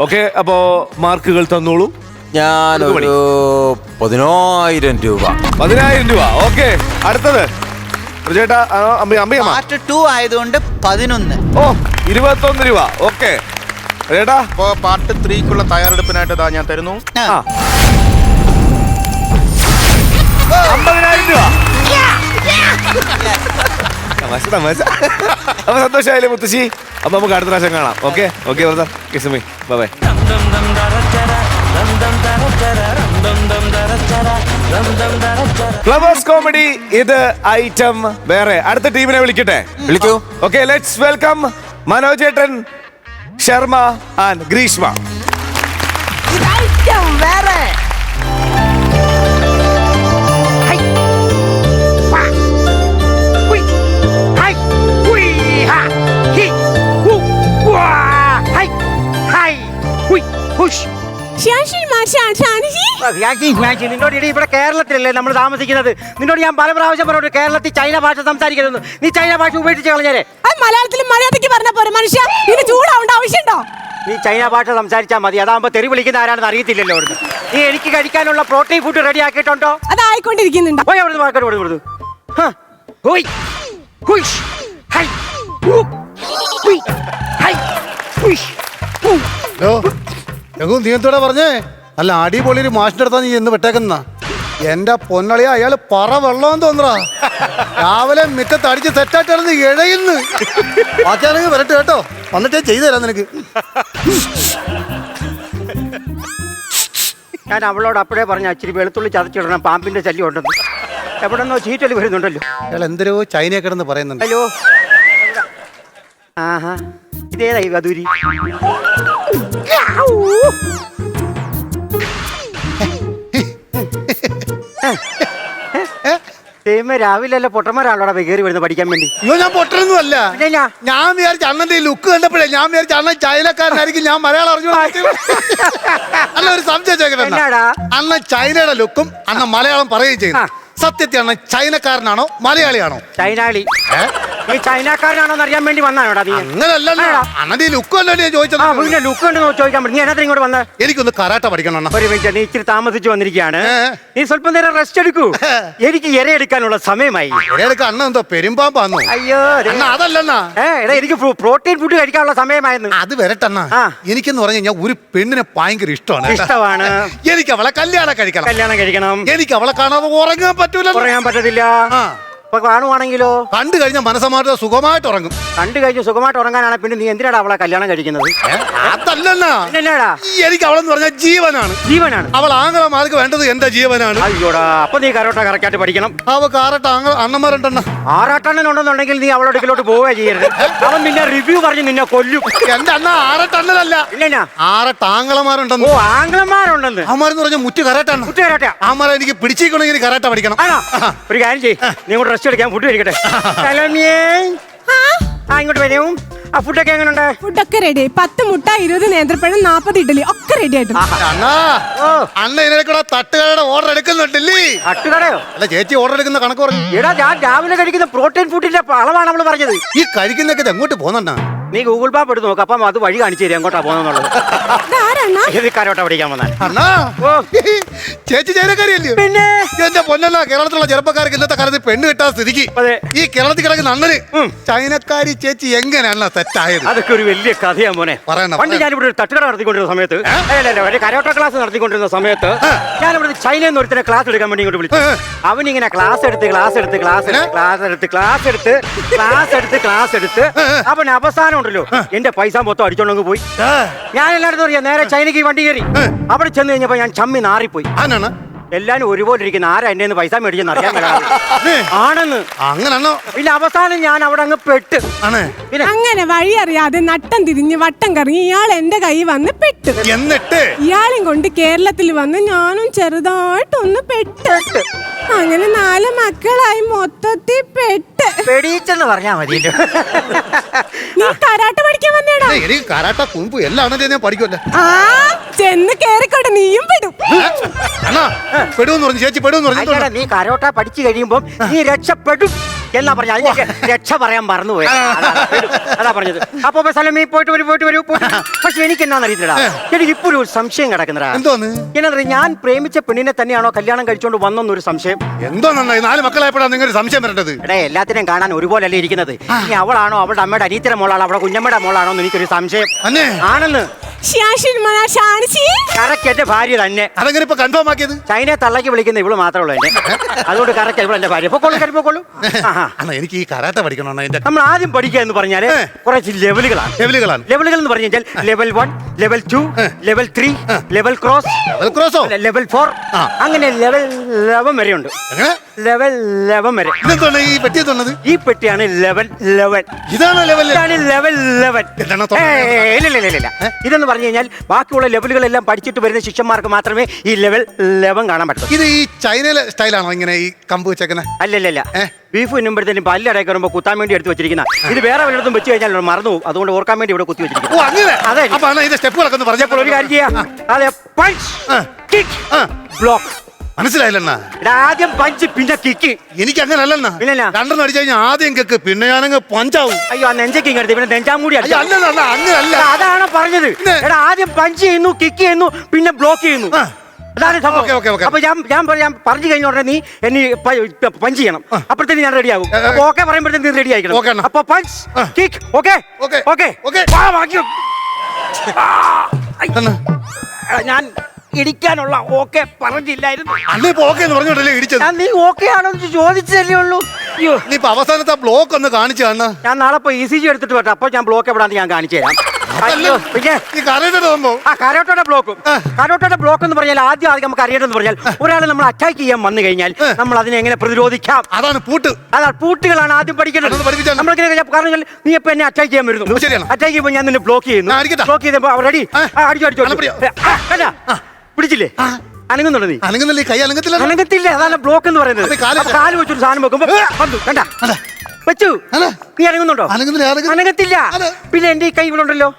ഓക്കെ, അപ്പോ മാർക്കുകൾ തന്നോളൂ. ഞാനൊരു 10,000 രൂപ. 10,000 രൂപ. ഓക്കെ, അടുത്തത് ചേട്ടാ. അമ്പയമ്മ പാർട്ട് 2 ആയതുകൊണ്ട് 11. ഓ, 21 രൂപ. ഓക്കെ ചേട്ടാ. അപ്പോ പാർട്ട് 3ക്കുള്ള തയ്യാറെടുപ്പിനായിട്ട് ഞാൻ തരുന്നു. 50,000 രൂപ. തമാശ തമാശ. അപ്പൊ സന്തോഷമായില്ലേ മുത്തശ്ശി? അപ്പൊ നമുക്ക് അടുത്ത പ്രാവശ്യം കാണാം. Okay okay brother, kiss me, bye. Flowers Comedy ഇത് ഐറ്റം വേറെ. അടുത്ത ടീമിനെ വിളിക്കട്ടെ? വിളിക്കൂ. ഓക്കെ, ലെറ്റ്സ് വെൽക്കം മനോജ് ഏട്ടൻ, ശർമ്മ ആൻഡ് ഗ്രീഷ്മ. നിന്നോട് ഇവിടെ കേരളത്തിലല്ലേ നമ്മൾ താമസിക്കുന്നത്? നിന്നോട് ഞാൻ പല പ്രാവശ്യം പറഞ്ഞു കേരളത്തിൽ ചൈന ഭാഷ സംസാരിക്കരുത്. നീ ചൈന ഭാഷ ഉപയോഗിച്ച് കളഞ്ഞേരെ. മലയാളത്തിൽ മര്യാദയ്ക്ക് പറഞ്ഞ പോരെ മനുഷ്യ, ഇത് ചൂടാവേണ്ട ആവശ്യമുണ്ടോ? നീ ചൈന ഭാഷ സംസാരിച്ചാൽ മതി. അതാകുമ്പോ തെറി വിളിക്കുന്ന ആരാണെന്ന് അറിയത്തില്ലല്ലോ. അവിടുന്ന് നീ എനിക്ക് കഴിക്കാനുള്ള പ്രോട്ടീൻ ഫുഡ് റെഡി ആക്കിയിട്ടുണ്ടോ? അതായിക്കൊണ്ടിരിക്കുന്നുണ്ട്. പോയി അവിടുന്ന് വാക്കോട് കൊടുത്തു. നീ എന്തോടാ പറഞ്ഞേ? അല്ല അടിപൊളി ഒരു മാഷിന്റെ അടുത്താ നീ എന്ന് വിട്ടേക്കുന്ന. എന്റെ പൊന്നളിയ അയാള് പറ വെള്ളം തോന്നറാ. രാവിലെ മിറ്റത്ത് അടിച്ച് സെറ്റായിട്ടാണ് ഇഴയുന്നു. ബാക്കിയാണെങ്കിൽ വരട്ടെ കേട്ടോ, വന്നിട്ടേ ചെയ്തു തരാം നിനക്ക്. ഞാൻ അവളോട് അപ്പോഴേ പറഞ്ഞ ഇച്ചിരി വെളുത്തുള്ളി ചതച്ചിടണം, പാമ്പിന്റെ ശല്യം ഉണ്ടെന്ന്. എവിടെ നിന്നോ ചീറ്റല് വരുന്നുണ്ടല്ലോ. അയാൾ എന്തരോ ചൈനയെ കിടന്ന് പറയുന്നുണ്ട്. ഹലോ, ആഹാ, ഇതേതായി കദൂരി? രാവിലെ അല്ല പൊട്ടന്മാരാണോടാ കയറി വരുന്നത് പഠിക്കാൻ വേണ്ടി? അയ്യോ, ഞാൻ പൊട്ടനൊന്നും അല്ല. ഞാൻ വിചാരിച്ച അണ്ണന്റെ ഈ ലുക്ക് കണ്ടപ്പോഴേ ഞാൻ വിചാരിച്ച അണ്ണൻ ചൈനക്കാരനായിരിക്കും. ഞാൻ മലയാളം അറിഞ്ഞു. അല്ല, ഒരു സംശയം ചോദിക്കട്ടെ. അണ്ണൻ ചൈനയുടെ ലുക്കും അണ്ണൻ മലയാളം പറയുകയും ചെയ്യുന്നു. സത്യത്തിൽ അണ്ണൻ ചൈനക്കാരനാണോ മലയാളിയാണോ? ചൈനാളി. നീ ചൈനക്കാരനാണോന്ന് അറിയാൻ വേണ്ടി വന്നാണോടാ നീ? അങ്ങനല്ലല്ലോ, അണ്ണന്റെ ഈ ലുക്ക് അല്ലേ ഞാൻ ചോദിച്ചത്. പിന്നെ ലുക്ക് ഉണ്ടെന്ന് ചോദിക്കാൻ പറ്റും. നീ എന്നാ ഇങ്ങോട്ട് വന്നേ? എനിക്കൊന്ന് കരാട്ട പഠിക്കണം അണ്ണ. ഒരു മിനിറ്റ്, നീ ഇച്ചിരി താമസിച്ച് വന്നിരിക്കുകയാണ്. നീ സ്വല്പം നേരം റെസ്റ്റ് എടുക്കൂ. എനിക്ക് ഇരയെടുക്കാനുള്ള സമയമായി. ഇരയെടുക്കാൻ അണ്ണ എന്തോ പെരുമ്പാമ്പാന്നോ? അയ്യോ, അതല്ലെന്നാ. എനിക്ക് പ്രോട്ടീൻ ഫുഡ് കഴിക്കാനുള്ള സമയമായിരുന്നു. അത് വരട്ടെണ്ണ. എനിക്കെന്ന് പറഞ്ഞു കഴിഞ്ഞാൽ ഒരു പെണ്ണിനെ ഭയങ്കര ഇഷ്ടമാണ്. എനിക്ക് അവളെ കല്യാണം കഴിക്കണം. എനിക്ക് അവളെ കാണാതെ ഉറങ്ങാൻ പറ്റൂല. ഉറങ്ങാൻ പറ്റത്തില്ല. അപ്പൊ കാണുവാണെങ്കിലോ? കണ്ടു കഴിഞ്ഞാൽ മനസ്സമായിട്ട് സുഖമായിട്ട് ഉറങ്ങും. കണ്ടു കഴിഞ്ഞ് സുഖമായിട്ട് ഉറങ്ങാനാണ്. പിന്നെ നീ എന്തിനാണ് അവളെ കല്യാണം കഴിക്കുന്നത്? അതല്ലെന്നാ, എനിക്ക് അവളെന്ന് പറഞ്ഞാൽ ജീവനാണ്. അവൾ ആംഗലമാർക്ക് വേണ്ടത് എന്റെ ജീവനാണ്. അയ്യോടാ, അപ്പൊ നീ കരോട്ട കറക്റ്റായിട്ട് പഠിക്കണം. അവക്ക് അണ്ണന്മാരുണ്ടെണ്ണ. 6 ഉണ്ടെന്നുണ്ടെങ്കിൽ നീ അവളുടെ അടുക്കലോട്ട് പോവുക ചെയ്യരുത്. അവൻ നിന്നെ റിവ്യൂ പറഞ്ഞ് നിന്നെ കൊല്ലും. എന്റെ അണ്ണ 6 അണ്ണനല്ല, 6 ആംഗലമാരുണ്ടെന്ന്. ഓ, ആംഗലമാരുണ്ടെന്ന്. അവന്മാരെന്ന് പറഞ്ഞാൽ മുറ്റ് കരാട്ടാണ്. അവന്മാരെ എനിക്ക് പിടിച്ചിരിക്കണമെങ്കിൽ കരാട്ട പഠിക്കണം. ഒരു കാര്യം ചെയ്യ്, നീ കൂടെ റെസ്റ്റ് എടുക്കാൻ ഫുഡ് കഴിക്കട്ടെ. ഇങ്ങോട്ട് വരും. ആ ഫുഡൊക്കെ എങ്ങനെയുണ്ട്? ഫുഡൊക്കെ റെഡി. 10 മുട്ട, 20 നേന്ത്രപ്പഴം, 40 ഇഡലി ഒക്കെ റെഡി ആയിട്ട്. അണ്ണ ഇതിനേക്കൂടെ തട്ടുകടയുടെ ഓർഡർ എടുക്കുന്നുണ്ടല്ലേ? തട്ടുകടയോ? അല്ല, ചേച്ചി ഓർഡർ എടുക്കുന്ന കണക്ക് പറഞ്ഞു. എടാ, ഞാൻ രാവിലെ കഴിക്കുന്ന പ്രോട്ടീൻ ഫുഡിന്റെ അളവാണ് നമ്മള് പറഞ്ഞത്. ഈ കഴിക്കുന്നൊക്കെ എങ്ങോട്ട് പോകുന്നുണ്ടാ? നീ ഗൂഗിൾ മാപ്പ് എടുത്ത് നോക്ക്. അപ്പം അത് വഴി കാണിച്ചു തരും എങ്ങോട്ടാ പോകുന്നുള്ളത്. കരോട്ട പഠിക്കാൻ വന്നാൽ അണ്ണാ, ചേച്ചി ചൈനക്കാരിയല്ലേ? പിന്നെ എന്റെ പൊന്നല്ല, കേരളത്തിലുള്ള ചെറുപ്പക്കാർക്ക് ഇന്നത്തെ കാലത്ത് പെണ്ണ് കിട്ടാൻ സ്ഥിതിക്ക് ഈ കേരളത്തിൽ കിടക്കുന്ന അണ്ണന് ചൈനക്കാരി ചേച്ചി എങ്ങനെയാണ് സെറ്റായത്? അതൊക്കെ ഒരു വലിയ കഥയാ മോനെ. പണ്ട് ഞാനിവിടെ ഒരു തട്ടുകട നടത്തിക്കൊണ്ടിരുന്ന സമയത്ത്, ഒരു കരോട്ട ക്ലാസ് നടത്തിക്കൊണ്ടിരുന്ന സമയത്ത് ഞാനിവിടെ ചൈനയിൽ നിന്ന് ഒരുത്തനെ ക്ലാസ് എടുക്കാൻ വേണ്ടി ഇങ്ങോട്ട് വിളിച്ചു. അവനിങ്ങനെ ക്ലാസ് എടുത്ത് അവൻ അവസാനം ഉണ്ടല്ലോ എന്റെ പൈസ മൊത്തം അടിച്ചോണ്ടങ്ങ് പോയി. ഞാൻ എല്ലായിടത്തും അറിയാം. നേരെ ചൈനക്ക് വണ്ടി കയറി. അവിടെ ചെന്ന് കഴിഞ്ഞപ്പോ ഞാൻ ചമ്മി നാറിപ്പോയി. എല്ലാരും ഒരുപോലെ ഇരിക്കുന്ന ആരാ എന്നെ പൈസ മേടിച്ചെന്ന് അറിയാൻ ആണെന്ന്. അങ്ങനെയാണോ? പിന്നെ അവസാനം ഞാൻ അവിടെ അങ്ങ് പെട്ട്. പിന്നെ അങ്ങനെ വഴി അറിയാതെ നട്ടം തിരിഞ്ഞ് വട്ടം കറങ്ങി ഇയാൾ എന്റെ കൈ വന്ന് പെട്ടു. എന്നിട്ട് ഇയാളെയും കൊണ്ട് കേരളത്തിൽ വന്ന് ഞാനും ചെറുതായിട്ടൊന്ന് പെട്ട്. അങ്ങനെ 4 മക്കളായി മൊത്തത്തിൽ പെട്ട്. പെടീച്ചെന്ന് പറഞ്ഞാ മതി. നീ കരാട്ട പഠിക്കാൻ വന്നേടാ? എനിക്ക് കരാട്ട കുമ്പ് എല്ലാം ഞാൻ പഠിക്കുമല്ലോ. ആ ചെന്ന് കേറിക്കോട്ടെ, നീയും പെടും. അണ്ണാ പെടുമെന്ന് പറഞ്ഞു, ചേച്ചി പെടുമെന്ന് പറഞ്ഞു. നീ കരോട്ട പഠിച്ചു കഴിയുമ്പോ നീ രക്ഷപ്പെടും എന്നാ പറഞ്ഞ. അതിന്റെ രക്ഷ പറയാൻ മറന്നുപോയി. അതാ പറഞ്ഞത്. അപ്പൊ സ്ഥലമേ പോയിട്ട് വരൂ. പക്ഷെ എനിക്ക് എന്നാന്ന് അറിയത്തില്ലടാ, എനിക്ക് ഇപ്പൊ ഒരു സംശയം കിടക്കുന്നതാ. എന്തോന്ന്? എന്നാ ഞാൻ പ്രേമിച്ച പെണ്ണിനെ തന്നെയാണോ കല്യാണം കഴിച്ചോണ്ട് വന്നൊന്നൊരു സംശയം. എന്തോ നന്നായി 4 മക്കളായപ്പോഴാണ് നിങ്ങൾ സംശയം വരേണ്ടത്. എടേ എല്ലാത്തിനെയും കാണാൻ ഒരുപോലെ അല്ലേ ഇരിക്കുന്നത്. ഇനി അവളാണോ അവളുടെ അമ്മയുടെ അനീത്തിയുടെ മോളാണോ അവളുടെ കുഞ്ഞമ്മയുടെ മോളാണോ എന്ന് എനിക്കൊരു സംശയം ആണെന്ന്. കറക്റ്റ് എന്റെ ഭാര്യ തന്നെ. അതെങ്ങനെ ഇപ്പൊ കൺഫേം ആക്കിയത്? ചൈനയെ തള്ളക്ക് വിളിക്കുന്ന ഇവള് മാത്രമേ ഉള്ളൂ എന്നെ. അതുകൊണ്ട് കറക്റ്റ് ഇവളെ എന്റെ ഭാര്യ. പൊക്കോളൂ. അണ്ണാ എനിക്ക് ഈ കരാട്ട പഠിക്കണം. നമ്മൾ ആദ്യം പഠിക്കുക എന്ന് പറഞ്ഞാല് കുറച്ച് ലെവലുകളാണ്. ലെവലുകൾ എന്ന് പറഞ്ഞു കഴിഞ്ഞാൽ ലെവൽ 1, ലെവൽ 2, ലെവൽ 3, ലെവൽ ക്രോസോ, ലെവൽ 4, അങ്ങനെ ലെവൽ 11 വരെ ഉണ്ട്. ലെവൽ 11 വരെ. ഈ പെട്ടി തന്നത്? ഈ പെട്ടിയാണ് ലെവൽ 11. ഇതാണ് ലെവൽ 11. ഇല്ല. ഇതെന്ന് പറഞ്ഞു കഴിഞ്ഞാൽ ബാക്കിയുള്ള ലെവലുകളെല്ലാം പഠിച്ചിട്ട് വരുന്ന ശിഷ്യന്മാർക്ക് മാത്രമേ ഈ ലെവൽ 11 കാണാൻ പറ്റൂ. ഇത് ഈ ചൈനയിലെ സ്റ്റൈലാണോ ഇങ്ങനെ ഈ കമ്പ് വെച്ചേക്കണേ? അല്ലല്ല. ബീഫ് തിന്നുമ്പോഴത്തേനും പല്ലടയൊക്കെ വരുമ്പോൾ കുത്താൻ വേണ്ടി എടുത്ത് വെച്ചിരിക്കുന്ന ഇത് വേറെ വല്ലതും വെച്ച് കഴിഞ്ഞാൽ മറന്നു പോകും. അതുകൊണ്ട് ഓർക്കാൻ വേണ്ടി ഇവിടെ കുത്തി വെച്ചിരിക്കുന്നു. ഇത് സ്റ്റെപ്പുകളൊക്കെ ഒന്ന് പറഞ്ഞപ്പോൾ ഒരു കാര്യം ചെയ്യാം. അതെ, പഞ്ച്, കിക്ക്, ബ്ലോക്ക്. മനസ്സിലായില്ലെന്നാ? ആദ്യം പഞ്ച് പിന്നെ കിക്ക്. എനിക്ക് അങ്ങനെ അല്ലെന്നാ. രണ്ടെണ്ണം അടിച്ചു കഴിഞ്ഞാൽ ആദ്യം കിക്ക്, പിന്നെ ഞാനങ്ങ് പഞ്ചാവും. അയ്യോ, ആ നെഞ്ചക്കിങ് എടുത്ത് പിന്നെ നെഞ്ചാമൂടി അങ്ങനല്ല. അതാണ് പറഞ്ഞത്. എടാ ആദ്യം പഞ്ച് ചെയ്യുന്നു, കിക്ക് ചെയ്യുന്നു, പിന്നെ ബ്ലോക്ക് ചെയ്യുന്നു. അതാണ് സംഭവം. അപ്പൊ ഞാൻ പറഞ്ഞു കഴിഞ്ഞ ഉടനെ നീ എന്നെ പഞ്ച് ചെയ്യണം. അപ്പോഴത്തേക്ക് ഞാൻ റെഡി ആകും. ഓക്കെ പറയുമ്പോഴത്തേക്ക് നീ റെഡി ആയിക്കണം. അപ്പൊ പഞ്ച്, കിക്ക്, ഓക്കെ. ഞാൻ ഇടിക്കാനുള്ള ഓക്കെ പറഞ്ഞില്ലായിരുന്നു. നീ ഓക്കെ ആണോ ചോദിച്ചതല്ലേ ഉള്ളൂ. അയ്യോ, നീ ഇപ്പൊ അവസാനത്തെ ബ്ലോക്ക് ഒന്ന് കാണിച്ചു തന്നെ. ഞാൻ നാളെ ECG എടുത്തിട്ട് വരട്ടെ. അപ്പൊ ഞാൻ ബ്ലോക്ക് എവിടാന്ന് ഞാൻ കാണിച്ചു തരാം. കരോട്ടയുടെ ബ്ലോക്ക് എന്ന് പറഞ്ഞാൽ ആദ്യം നമുക്ക് അറിയേണ്ടതെന്ന് പറഞ്ഞാൽ ഒരാളെ നമ്മൾ അറ്റാക്ക് ചെയ്യാൻ വന്നു കഴിഞ്ഞാൽ നമ്മൾ അതിനെ എങ്ങനെ പ്രതിരോധിക്കാം. അതാണ് പൂട്ടുകളാണ് ആദ്യം പഠിക്കേണ്ടത്. കാരണം നീ ഇപ്പൊ എന്നെ അറ്റാക്ക് ചെയ്യാൻ വരുന്നു. അറ്റാക്ക് ചെയ്യുമ്പോൾ ഞാൻ നിന്നെ ബ്ലോക്ക് ചെയ്യുന്നു. ബ്ലോക്ക് ചെയ്തപ്പോ റെഡി അടിച്ചു പിടിച്ചില്ലേ? അനങ്ങുന്നുണ്ടോ? നീ അനങ്ങുന്നില്ല. കൈ അനങ്ങത്തില്ല. അതാണ് ബ്ലോക്ക് എന്ന് പറയുന്നത്. കാല് വെച്ചൊരു സാധനം വെക്കുമ്പോ കണ്ട വെച്ചു. നീ അനങ്ങുന്നുണ്ടോ? അനങ്ങത്തില്ല. പിന്നെ എന്റെ ഈ കൈ ഇവിടെ ഉണ്ടല്ലോ,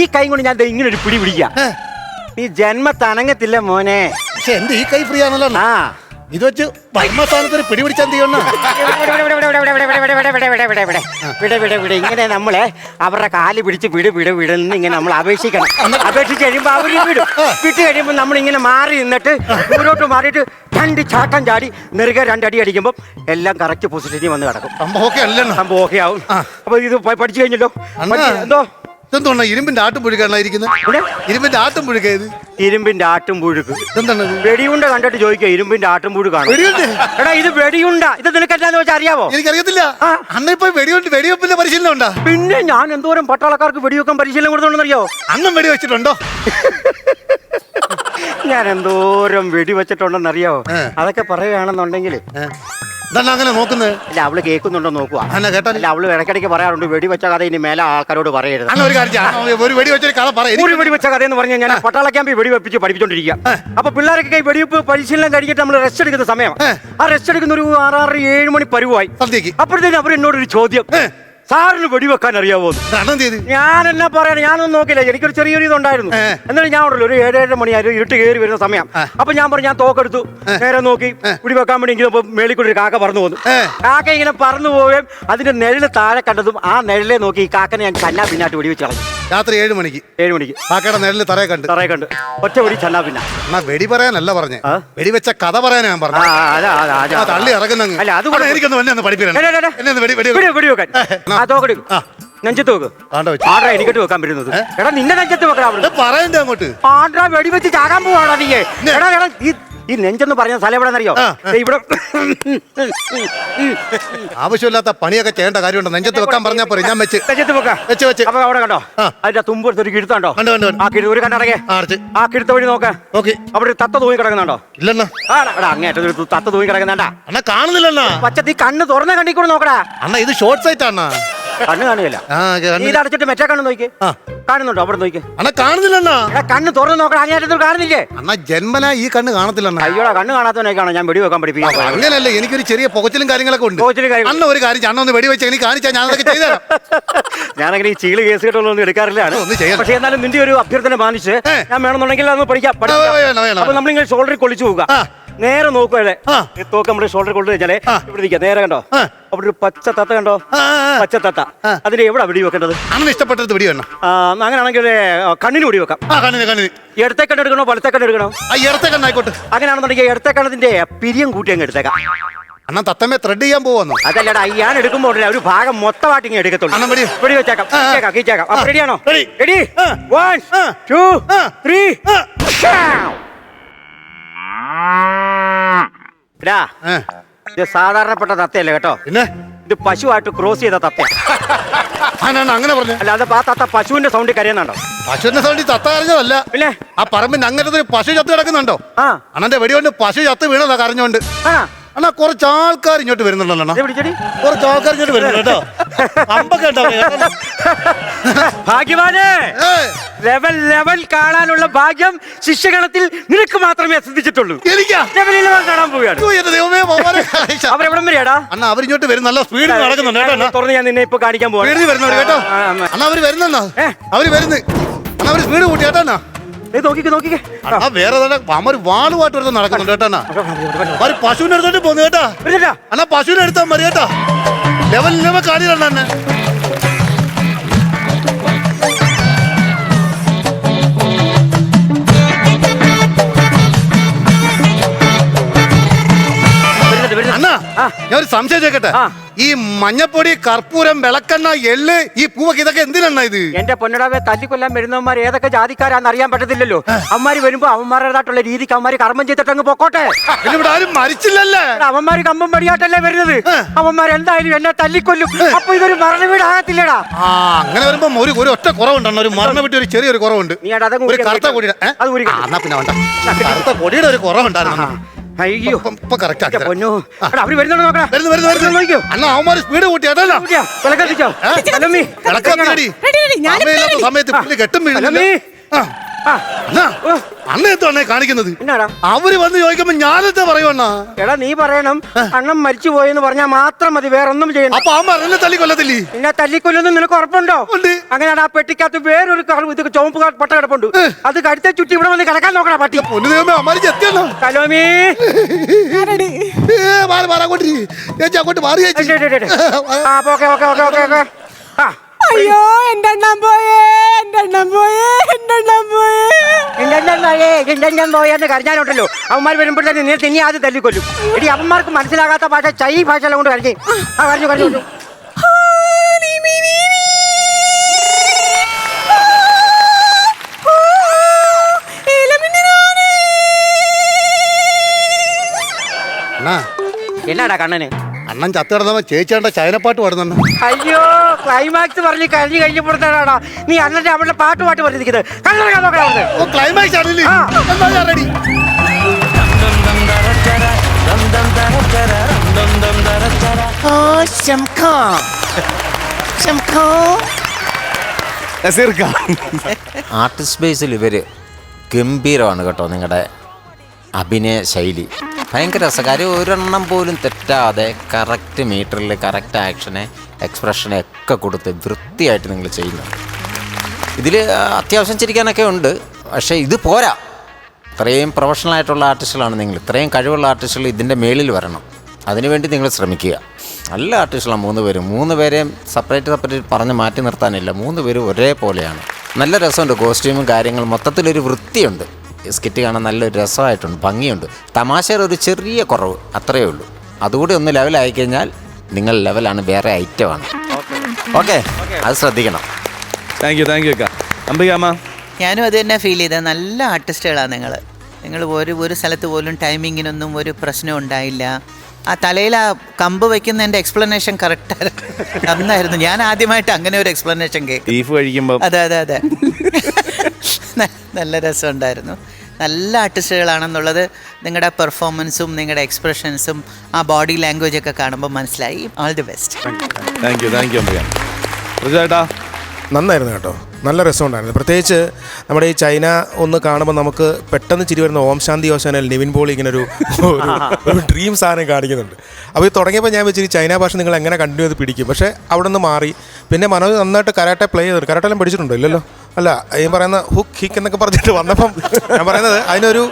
ഈ കൈ കൊണ്ട് ഞാൻ ഇങ്ങനെ ഒരു പിടി പിടിക്കാം. നീ ജന്മത്ത് അനങ്ങത്തില്ല മോനെ. പക്ഷെ എന്റെ ഈ കൈ ഫ്രീ ആണല്ലോ. ഇത് വെച്ച് സ്ഥാനത്ത് പിടി പിടിച്ചാൽ ഇങ്ങനെ നമ്മളെ അവരുടെ കാല് പിടിച്ച് വിടുന്ന് ഇങ്ങനെ നമ്മൾ അപേക്ഷിക്കണം. അപേക്ഷിച്ച് കഴിയുമ്പോൾ അവർ വിട്ട് കഴിയുമ്പോൾ നമ്മളിങ്ങനെ മാറി നിന്നിട്ട് ദൂരോട്ട് മാറിയിട്ട് 2 ചാട്ടം ചാടി നെറുകെ 2 അടി അടിക്കുമ്പോൾ എല്ലാം കറക്റ്റ് പൊസിഷനിൽ വന്ന് കിടക്കും. സംഭവം ഓക്കെ ആവും. അപ്പൊ ഇത് പഠിച്ചു കഴിഞ്ഞല്ലോ. എന്തോ എന്തുകൊണ്ടാ ഇരുമ്പിന്റെ ആട്ടും പുഴുക്കാണ് ഇരിക്കുന്നത്? ഇരുമ്പിന്റെ ആട്ടും പുഴുക്കത്? ഇരുമ്പിന്റെ ആട്ടും പുഴുക്ക് എന്താണ്? വെടിയുണ്ട കണ്ടിട്ട് ചോദിക്കുക ഇരുമ്പിന്റെ ആട്ടും പുഴുക്കാണ്. എടാ ഇത് വെടിയുണ്ട. ഇത് നിനക്ക് എന്താന്ന് വെച്ചാൽ അറിയാവോ? എനിക്കറിയത്തില്ല. അന്ന് ഇപ്പൊ വെടിവെപ്പിന്റെ പരിശീലനം ഉണ്ടാ? പിന്നെ ഞാൻ എന്തോരം പട്ടാളക്കാർക്ക് വെടിവെക്കാൻ പരിശീലനം കൊടുത്തോണ്ടെന്നറിയോ? അന്നും വെടിവെച്ചിട്ടുണ്ടോ? ഞാൻ എന്തോരം വെടിവെച്ചിട്ടുണ്ടെന്നറിയാവോ? അതൊക്കെ പറയുകയാണെന്നുണ്ടെങ്കിൽ അങ്ങനെ നോക്കുന്നത്. അല്ല അവള് കേൾക്കുന്നുണ്ടോ നോക്കുക. അല്ല അവള് ഇടയ്ക്കിടയ്ക്ക് പറയാറുണ്ട് വെടിവെച്ച കഥ ഇനി മേലെ ആൾക്കാരോട് പറയരുത്. ഒരു വെടിവെച്ച കഥ എന്ന് പറഞ്ഞാൽ ഞാൻ പട്ടാള ക്യാമ്പിൽ വെടിവെപ്പിച്ച് പഠിപ്പിച്ചോണ്ടിരിക്കുക. അപ്പൊ പിള്ളേരൊക്കെ വെടിവെപ്പ് പരിശീലനം കഴിഞ്ഞിട്ട് നമ്മൾ റെസ്റ്റ് എടുക്കുന്ന സമയം. ആ റെസ്റ്റ് എടുക്കുന്ന ഒരു 6-7 മണി പരുവായി. അപ്പോഴത്തേക്കും അവർ എന്നോടൊരു ചോദ്യം, സാറിന് വെടിവെക്കാൻ അറിയാവോ? ഞാൻ എന്നാ പറയാൻ, ഞാനൊന്നും നോക്കില്ല. എനിക്കൊരു ചെറിയൊരു ഇതുണ്ടായിരുന്നു. എന്നിട്ട് ഞാൻ ഉണ്ടല്ലോ ഒരു 7-7 മണിയായിരുന്നു, ഇരുട്ട് കയറി വരുന്ന സമയം. അപ്പൊ ഞാൻ പറഞ്ഞു ഞാൻ തോക്കെടുത്തു നേരെ നോക്കി വെടിവെക്കാൻ വേണ്ടി ഇങ്ങനെ മേളിക്കൂടി ഒരു കാക്ക പറന്നു പോന്നു. കാക്ക ഇങ്ങനെ പറന്നു പോവുകയും അതിന്റെ നിഴല് താഴെ കണ്ടതും ആ നിഴലെ നോക്കി ഈ കാക്കനെ ഞാൻ ചന്നാ പിന്നാട്ട് വെടിവെച്ച് കളഞ്ഞു. രാത്രി 7 മണിക്ക് കാക്കയുടെ നിഴല് തറയെ കണ്ട് ഒറ്റ വെടി ചന്നാ പിന്ന. വെടി പറയാനല്ല പറഞ്ഞേ, വെടിവെച്ച കഥ പറയാനാ ഞാൻ പറഞ്ഞു. തള്ളി ഇറങ്ങുന്ന എനിക്കൊന്ന് പഠിപ്പിക്കണം. വെടിവെക്കാൻ നെഞ്ചത്ത് വെക്ക്. ആട്രാ എനിക്കിട്ട് വെക്കാൻ പറ്റുന്നത്. എടാ നിന്റെ നെഞ്ചത്ത് വെക്കണം. പറയണ്ടേ അങ്ങോട്ട്? ആട്രാ വെടിവെച്ച് ചാകാൻ പോവാണോ നീ? ഈ നെഞ്ചെന്ന് പറഞ്ഞ സ്ഥലം എവിടെന്നറിയോ? ഇവിടെ ആവശ്യമില്ലാത്ത പണിയൊക്കെ ചെയ്യേണ്ട കാര്യമുണ്ട്. നെഞ്ചത്ത് വെക്കാൻ പറഞ്ഞാൽ പോരെ, ഞാൻ വെച്ച് നെഞ്ചത്ത് വെക്കാം. വെച്ച് അപ്പൊ അവിടെ കണ്ടോ, അതിന്റെ തുമ്പെടുത്ത് ഒരു കിഴുത്തുണ്ടോ? ആ കിഴുത്ത് ഒരു കണ്ടടങ്ങേ, ആ കിഴുത്ത വഴി നോക്കാം. അവിടെ ഒരു തത്ത തൂങ്ങി കിടക്കുന്നുണ്ടോ? ഇല്ലെന്നാ. അങ്ങേറ്റം ഒരു തത്ത തൂങ്ങി കിടക്കുന്നുണ്ടാ? അണ്ണാ കാണുന്നില്ലണ്ണാ. പച്ചത്തി കണ്ണ് തുറന്ന കണ്ടിക്കൂടെ നോക്കടാ. അണ്ണാ ഇത് ഷോർട്ട് സൈറ്റ് ആണ്. കണ്ണ് കാണുകയില്ല. ഇത് അടച്ചിട്ട് മെറ്റേ കണ്ണ് നോക്കി. കാണുന്നുണ്ടോ? അവിടെ നോക്കി. അണ്ണാ കാണുന്നില്ലണ്ണാ. കണ്ണ് തുറന്ന് നോക്കടാ. അങ്ങേറ്റത്തിൽ കാണുന്നില്ലേ? അണ്ണാ ജന്മനാ ഈ കണ്ണ് കാണത്തില്ലണ്ണ. അയ്യോടാ, കണ്ണ് കാണാത്തവനേക്കാണോ ഞാൻ വെടി വെക്കാൻ പഠിപ്പിക്കാം. അങ്ങനല്ലേ, എനിക്കൊരു ചെറിയ പുകച്ചിലും കാര്യങ്ങളൊക്കെ ഉണ്ട്. അണ്ണ ഒരു കാര്യം, അണ്ണ ഒന്ന് വെടി വെച്ച് എനിക്ക് കാണിച്ചാൽ ഞാൻ അതൊക്കെ ചെയ്തു തരാം. ഞാനങ്ങനെ ഈ ചീള് കേസ് കേട്ടൊന്നും എടുക്കാറില്ല. പക്ഷേ എന്നാലും നിന്റെ ഒരു അഭ്യർത്ഥന മാനിച്ച് ഞാൻ വേണമെന്നുണ്ടെങ്കിൽ അതൊന്ന് പഠിക്കാം. അപ്പൊ നമ്മളിങ്ങനെ ഷോൾഡറിൽ കൊള്ളിച്ചു പോകുക. നേരെ നോക്കുവല്ലേ, തോക്ക് നമ്മുടെ ഷോൾഡറിൽ കൊണ്ടു വെച്ചാലേ ഇവിടെ നിൽക്കാം. നേരെ കണ്ടോ, അവിടെ ഒരു പച്ച തത്ത കണ്ടോ? പച്ച തത്ത. അതിന് എവിടെ വെടി വെക്കേണ്ടത്? അണ്ണ ഇഷ്ടപ്പെട്ടത് വെടി വേണം. അങ്ങനെയാണെങ്കിൽ കണ്ണിന് വെടി വെക്കാം. ഇടത്തെ കണ്ണ് എടുക്കണോ വലത്തെ കണ്ണ് എടുക്കണോ? ഇടത്തെ കണ്ണായിക്കോട്ടെ. അങ്ങനെയാണെന്നുണ്ടെങ്കിൽ ഇടത്തെ കണ്ണത്തിന്റെ പിരിയം കൂട്ടി അങ്ങ് എടുത്തേക്കാം. അണ്ണാ തത്തമ്മേ ത്രെഡ് ചെയ്യാൻ പോവാന്നോ? അതല്ലടാ, ഞാൻ എടുക്കുമ്പോ ഒരു ഭാഗം മൊത്തമായിട്ട് ഇങ്ങനെ എടുക്കത്തുള്ളൂ. വെടി വെച്ചേക്കാം. റെഡിയാണോ? റെഡി, 1 2 3. ഇത് സാധാരണപ്പെട്ട തത്തയല്ലേ കേട്ടോ, പിന്നെ ഇത് പശുവായിട്ട് ക്രോസ് ചെയ്ത തത്തയാ. അങ്ങനെ പറഞ്ഞു. അല്ല, അത് ആ തത്ത പശുവിന്റെ സൗണ്ടിൽ കരയുന്നുണ്ടോ? പശുവിന്റെ സൗണ്ടിൽ തത്ത കരഞ്ഞതല്ല. പിന്നെ ആ പറമ്പിന്റെ അങ്ങനത്തെ ഒരു പശു ചത്ത് കിടക്കുന്നുണ്ടോ? അണ്ണന്റെ വെടികൊണ്ട് പശു ചത്ത് വീണതാ കരഞ്ഞോണ്ട്. അണ്ണാ കുറച്ച് ആൾക്കാർ ഇങ്ങോട്ട് വരുന്നുണ്ടല്ലോ. കുറച്ച് ആൾക്കാർ ഇങ്ങോട്ട് വരുന്നുണ്ട് കേട്ടോ. അമ്പൊക്കെ ഭാഗ്യവാനേ, ലെവൽ കാണാനുള്ള ഭാഗ്യം ശിഷ്യഗണത്തിൽ നിനക്ക് മാത്രമേ സിദ്ധിച്ചിട്ടുള്ളൂ. ലെവലിൽ കാണാൻ പോവുകയാണ്. അവരെവിടം വരെയാടാ? അണ്ണാ അവരിങ്ങോട്ട് വരും, നല്ല സ്പീഡിൽ നടക്കുന്നുണ്ട്. തുറന്ന് ഞാൻ നിന്നെ ഇപ്പൊ കാണിക്കാൻ പോവാ. കേട്ടോ അണ്ണാ, അവര് വരുന്നെന്നാ. അവര് വരുന്നു. അണ്ണാ അവര് സ്പീഡ് കൂട്ടി കേട്ടോ. നോക്കിക്കേ. വേറെ അവര് വാളുമായിട്ട് എടുത്ത് നടക്കുന്നുണ്ട് കേട്ടോ. അവര് പശുവിനെ എടുത്തോണ്ട് പോന്നു കേട്ടാ. അണ്ണാ പശുവിനെ എടുത്താൽ മതി കേട്ടോ. ലെവൽ കാണില്ല എന്നെ. അണ്ണാ ഞാൻ ഒരു സംശയം ചോദിക്കട്ടെ, ഈ മഞ്ഞപ്പൊടി, കർപ്പൂരം, വിളക്കെണ്ണ, എള്ള്, ഈ പൂവൊക്കെ ഇതൊക്കെ എന്തിനാ ഇത്? എന്റെ പൊന്നടാവെ, തല്ലിക്കൊല്ലാൻ വരുന്നവന്മാർ ഏതൊക്കെ ജാതിക്കാരാന്ന് അറിയാൻ പറ്റത്തില്ലല്ലോ. അവന്മാര് വരുമ്പോ അവന്മാരുടേതായിട്ടുള്ള രീതിക്ക് അവന്മാര് കർമ്മം ചെയ്തിട്ടങ്ങ് പൊക്കോട്ടെ. ഇവിടെ ആരും മരിച്ചില്ലല്ലേ? അവന്മാര് കമ്പം പടിയായിട്ടല്ലേ വരുന്നത്. അവന്മാർ എന്തായാലും എന്നെ തല്ലിക്കൊല്ലും. അപ്പൊ ഇതൊരു മരണ വീടാകത്തില്ലടാ. അങ്ങനെ വരുമ്പോ ഒരു ഒറ്റ കുറവുണ്ടോ? ഒരു മരണ വീട്ടിൽ ഒരു ചെറിയൊരു കുറവുണ്ട്. കറുത്ത കൊടിയുടെ ഒരു കുറവുണ്ടായിരുന്നു. അയ്യോ, പൊന്നോ, അവര് വരുന്നുണ്ടോ നോക്കാം. അണ്ണാ അവന്മാര് സ്പീഡ് കൂട്ടിയാട്ടോ. സമയത്ത് പുള്ളി കെട്ടും വീഴുന്നില്ല. അണ്ണ എന്തോ കാണിക്കുന്നത്? അവര് വന്ന് ചോദിക്കുമ്പോ ഞാനെന്താ പറയുവണ്ണ? എടാ നീ പറയണം, അണ്ണൻ മരിച്ചു പോയെന്ന് പറഞ്ഞാൽ മാത്രം മതി, വേറൊന്നും ചെയ്യണം. അപ്പൊ അമ്മ എന്നെ തല്ലിക്കൊല്ലത്തില്ലേ? എന്നെ തല്ലിക്കൊല്ലുന്നു നിനക്ക് ഉറപ്പുണ്ടോ? അങ്ങനെയാണ് ആ പെട്ടിക്കകത്ത് വേറൊരു ചുവപ്പ് പട്ട കിടപ്പുണ്ട്. അത് കടുത്ത ചുറ്റി ഇവിടെ വന്ന് കിടക്കാൻ നോക്കണ പട്ടി. കലോമി അങ്ങോട്ട് മാറി. അയ്യോ, എന്റെ എണ്ണം പോയേ. പോയെന്ന് കരഞ്ഞാലുണ്ടല്ലോ, അവന്മാർ വരുമ്പോഴത്തേക്ക് നീ തെന്നി ആദ്യം തല്ലിക്കൊല്ലും. എടി അവന്മാർക്ക് മനസ്സിലാകാത്ത ഭാഷ ചൈ ഭാഷ കൊണ്ട് കരഞ്ഞു. കരഞ്ഞു. എന്നാടാ കണ്ണന്? അണ്ണൻ ചത്ത് കിടന്നപ്പോ ചേച്ചിയുടെ ചൈനപ്പാട്ട് പാടുന്നുണ്ട്. അയ്യോ, ക്ലൈമാക്സ് പറഞ്ഞ് കഴിഞ്ഞ് കഴിഞ്ഞപ്പോഴത്തേനാടാ നീ അണ്ണന്റെ അവളുടെ പാട്ട് പറഞ്ഞിരിക്കുന്നത്. ക്ലൈമാക്സ് ആണല്ലേ? റെഡി. ആർട്ടിസ്റ്റ് ബേസിൽ ഇവര് ഗംഭീരമാണ് കേട്ടോ. നിങ്ങളുടെ അഭിനയ ശൈലി ഭയങ്കര രസകാര്യം. ഒരെണ്ണം പോലും തെറ്റാതെ കറക്റ്റ് മീറ്ററിൽ കറക്റ്റ് ആക്ഷനെ എക്സ്പ്രഷനെ ഒക്കെ കൊടുത്ത് വൃത്തിയായിട്ട് നിങ്ങൾ ചെയ്യുന്നു. ഇതിൽ അത്യാവശ്യം ചിരിക്കാനൊക്കെ ഉണ്ട്, പക്ഷേ ഇത് പോരാ. ഇത്രയും പ്രൊഫഷണലായിട്ടുള്ള ആർട്ടിസ്റ്റുകളാണ് നിങ്ങൾ. ഇത്രയും കഴിവുള്ള ആർട്ടിസ്റ്റുകൾ ഇതിൻ്റെ മേളിൽ വരണം. അതിനുവേണ്ടി നിങ്ങൾ ശ്രമിക്കുക. നല്ല ആർട്ടിസ്റ്റുകളാണ് 3 പേരും. 3 പേരെയും സെപ്പറേറ്റ് പറഞ്ഞ് മാറ്റി നിർത്താനില്ല. 3 പേരും ഒരേപോലെയാണ്. നല്ല രസമുണ്ട്. കോസ്റ്റ്യൂമും കാര്യങ്ങളും മൊത്തത്തിലൊരു വൃത്തിയുണ്ട്. സ്കിറ്റ് കാണാൻ നല്ലൊരു രസമായിട്ടുണ്ട്, ഭംഗിയുണ്ട്. തമാശയുടെ ഒരു ചെറിയ കുറവ്, അത്രയേ ഉള്ളൂ. അതുകൂടി ഒന്ന് ലെവലായി കഴിഞ്ഞാൽ നിങ്ങൾ ലെവലാണ്, വേറെ ഐറ്റമാണ്. ഓക്കെ, അത് ശ്രദ്ധിക്കണം. താങ്ക് യു അക്ക. അംബികാമ്മ? ഞാനും അത് തന്നെ ഫീൽ ചെയ്തത്. നല്ല ആർട്ടിസ്റ്റുകളാണ് നിങ്ങൾ. നിങ്ങൾ ഒരു സ്ഥലത്ത് പോലും ടൈമിങ്ങിനൊന്നും ഒരു പ്രശ്നം ഉണ്ടായില്ല. ആ തലയിൽ ആ കമ്പ് വെക്കുന്നതിൻ്റെ എക്സ്പ്ലനേഷൻ കറക്റ്റായിരുന്നു, നന്നായിരുന്നു. ഞാൻ ആദ്യമായിട്ട് അങ്ങനെ ഒരു എക്സ്പ്ലനേഷൻ കേൾക്കും. ബീഫ് കഴിക്കുമ്പോൾ അതെ നല്ല രസമുണ്ടായിരുന്നു. നല്ല ആർട്ടിസ്റ്റുകളാണെന്നുള്ളത് നിങ്ങളുടെ പെർഫോമൻസും നിങ്ങളുടെ എക്സ്പ്രഷൻസും ആ ബോഡി ലാംഗ്വേജ് ഒക്കെ കാണുമ്പോൾ മനസ്സിലായി. All the best. Thank you അമ്പയ്യ. ചേട്ടാ നന്നായിരുന്നു കേട്ടോ, നല്ല രസമുണ്ടായിരുന്നു. പ്രത്യേകിച്ച് നമ്മുടെ ഈ ചൈന ഒന്ന് കാണുമ്പോൾ നമുക്ക് പെട്ടെന്ന് ചിരി വരുന്ന ഓം ശാന്തി ഓശാനൽ നിവിൻ പോളി ഇങ്ങനെ ഒരു ഡ്രീം സാധനം കാണിക്കുന്നുണ്ട്. അപ്പോൾ ഇത് തുടങ്ങിയപ്പോൾ ഞാൻ വെച്ചിട്ട് ചൈന ഭാഷ നിങ്ങൾ എങ്ങനെ കണ്ടിന്യൂ ചെയ്ത് പിടിക്കും, പക്ഷേ അവിടെ നിന്ന് മാറി. പിന്നെ മനോജ് നന്നായിട്ട് കരാട്ടെ പ്ലേ ചെയ്തു. കരാട്ടെല്ലാം പഠിച്ചിട്ടുണ്ടോ? ഇല്ലല്ലോ. അല്ല, ഈ പറയുന്ന ഹുക്ക് ഹിക്ക് എന്നൊക്കെ പറഞ്ഞിട്ട് വന്നപ്പം ഞാൻ പറയുന്നത് അതിനൊരു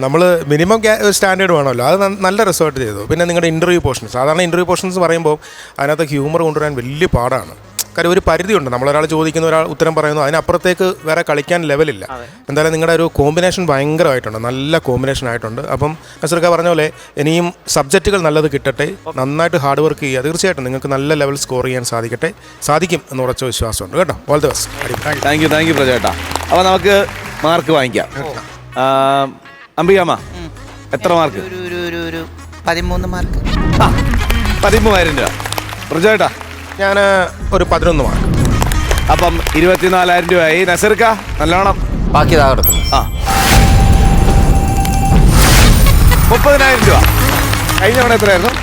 നമ്മൾ മിനിമം സ്റ്റാൻഡേർഡ് വേണമല്ലോ. അത് നല്ല രസമായിട്ട് ചെയ്തു. പിന്നെ നിങ്ങളുടെ ഇൻ്റർവ്യൂ പോർഷൻസ്, സാധാരണ ഇൻ്റർവ്യൂ പോർഷൻസ് പറയുമ്പോൾ അതിനകത്ത് ഹ്യൂമർ കൊണ്ടുവരാൻ വലിയ പാടാണ്. കാര്യം ഒരു പരിധിയുണ്ട്. നമ്മളൊരാൾ ചോദിക്കുന്ന ഒരാൾ ഉത്തരം പറയുന്നു, അതിനപ്പുറത്തേക്ക് വേറെ കളിക്കാൻ ലെവലില്ല. എന്തായാലും നിങ്ങളുടെ ഒരു കോമ്പിനേഷൻ ഭയങ്കരമായിട്ടുണ്ട്, നല്ല കോമ്പിനേഷൻ ആയിട്ടുണ്ട്. അപ്പം നസീർക്ക പറഞ്ഞ പോലെ ഇനിയും സബ്ജക്റ്റുകൾ നല്ലത് കിട്ടട്ടെ, നന്നായിട്ട് ഹാർഡ് വർക്ക് ചെയ്യുക. തീർച്ചയായിട്ടും നിങ്ങൾക്ക് നല്ല ലെവൽ സ്കോർ ചെയ്യാൻ സാധിക്കും എന്ന് ഉറച്ച വിശ്വാസമുണ്ട് കേട്ടോ. All the best. Thank you പ്രജേട്ടാ. അപ്പോൾ നമുക്ക് മാർക്ക് വാങ്ങിക്കാം. അംബികാമ്മ എത്ര മാർക്ക്? ഒരു 13 മാർക്ക്. 13,000 രൂപ. പ്രജേട്ടാ ഞാൻ ഒരു 11 മാർക്ക്. അപ്പം 24,000 രൂപയായി. നസീർക്ക നല്ലോണം ബാക്കി ഇതാ കിടക്കുന്നു. 30,000 രൂപ. കഴിഞ്ഞ തവണ എത്രയായിരുന്നു?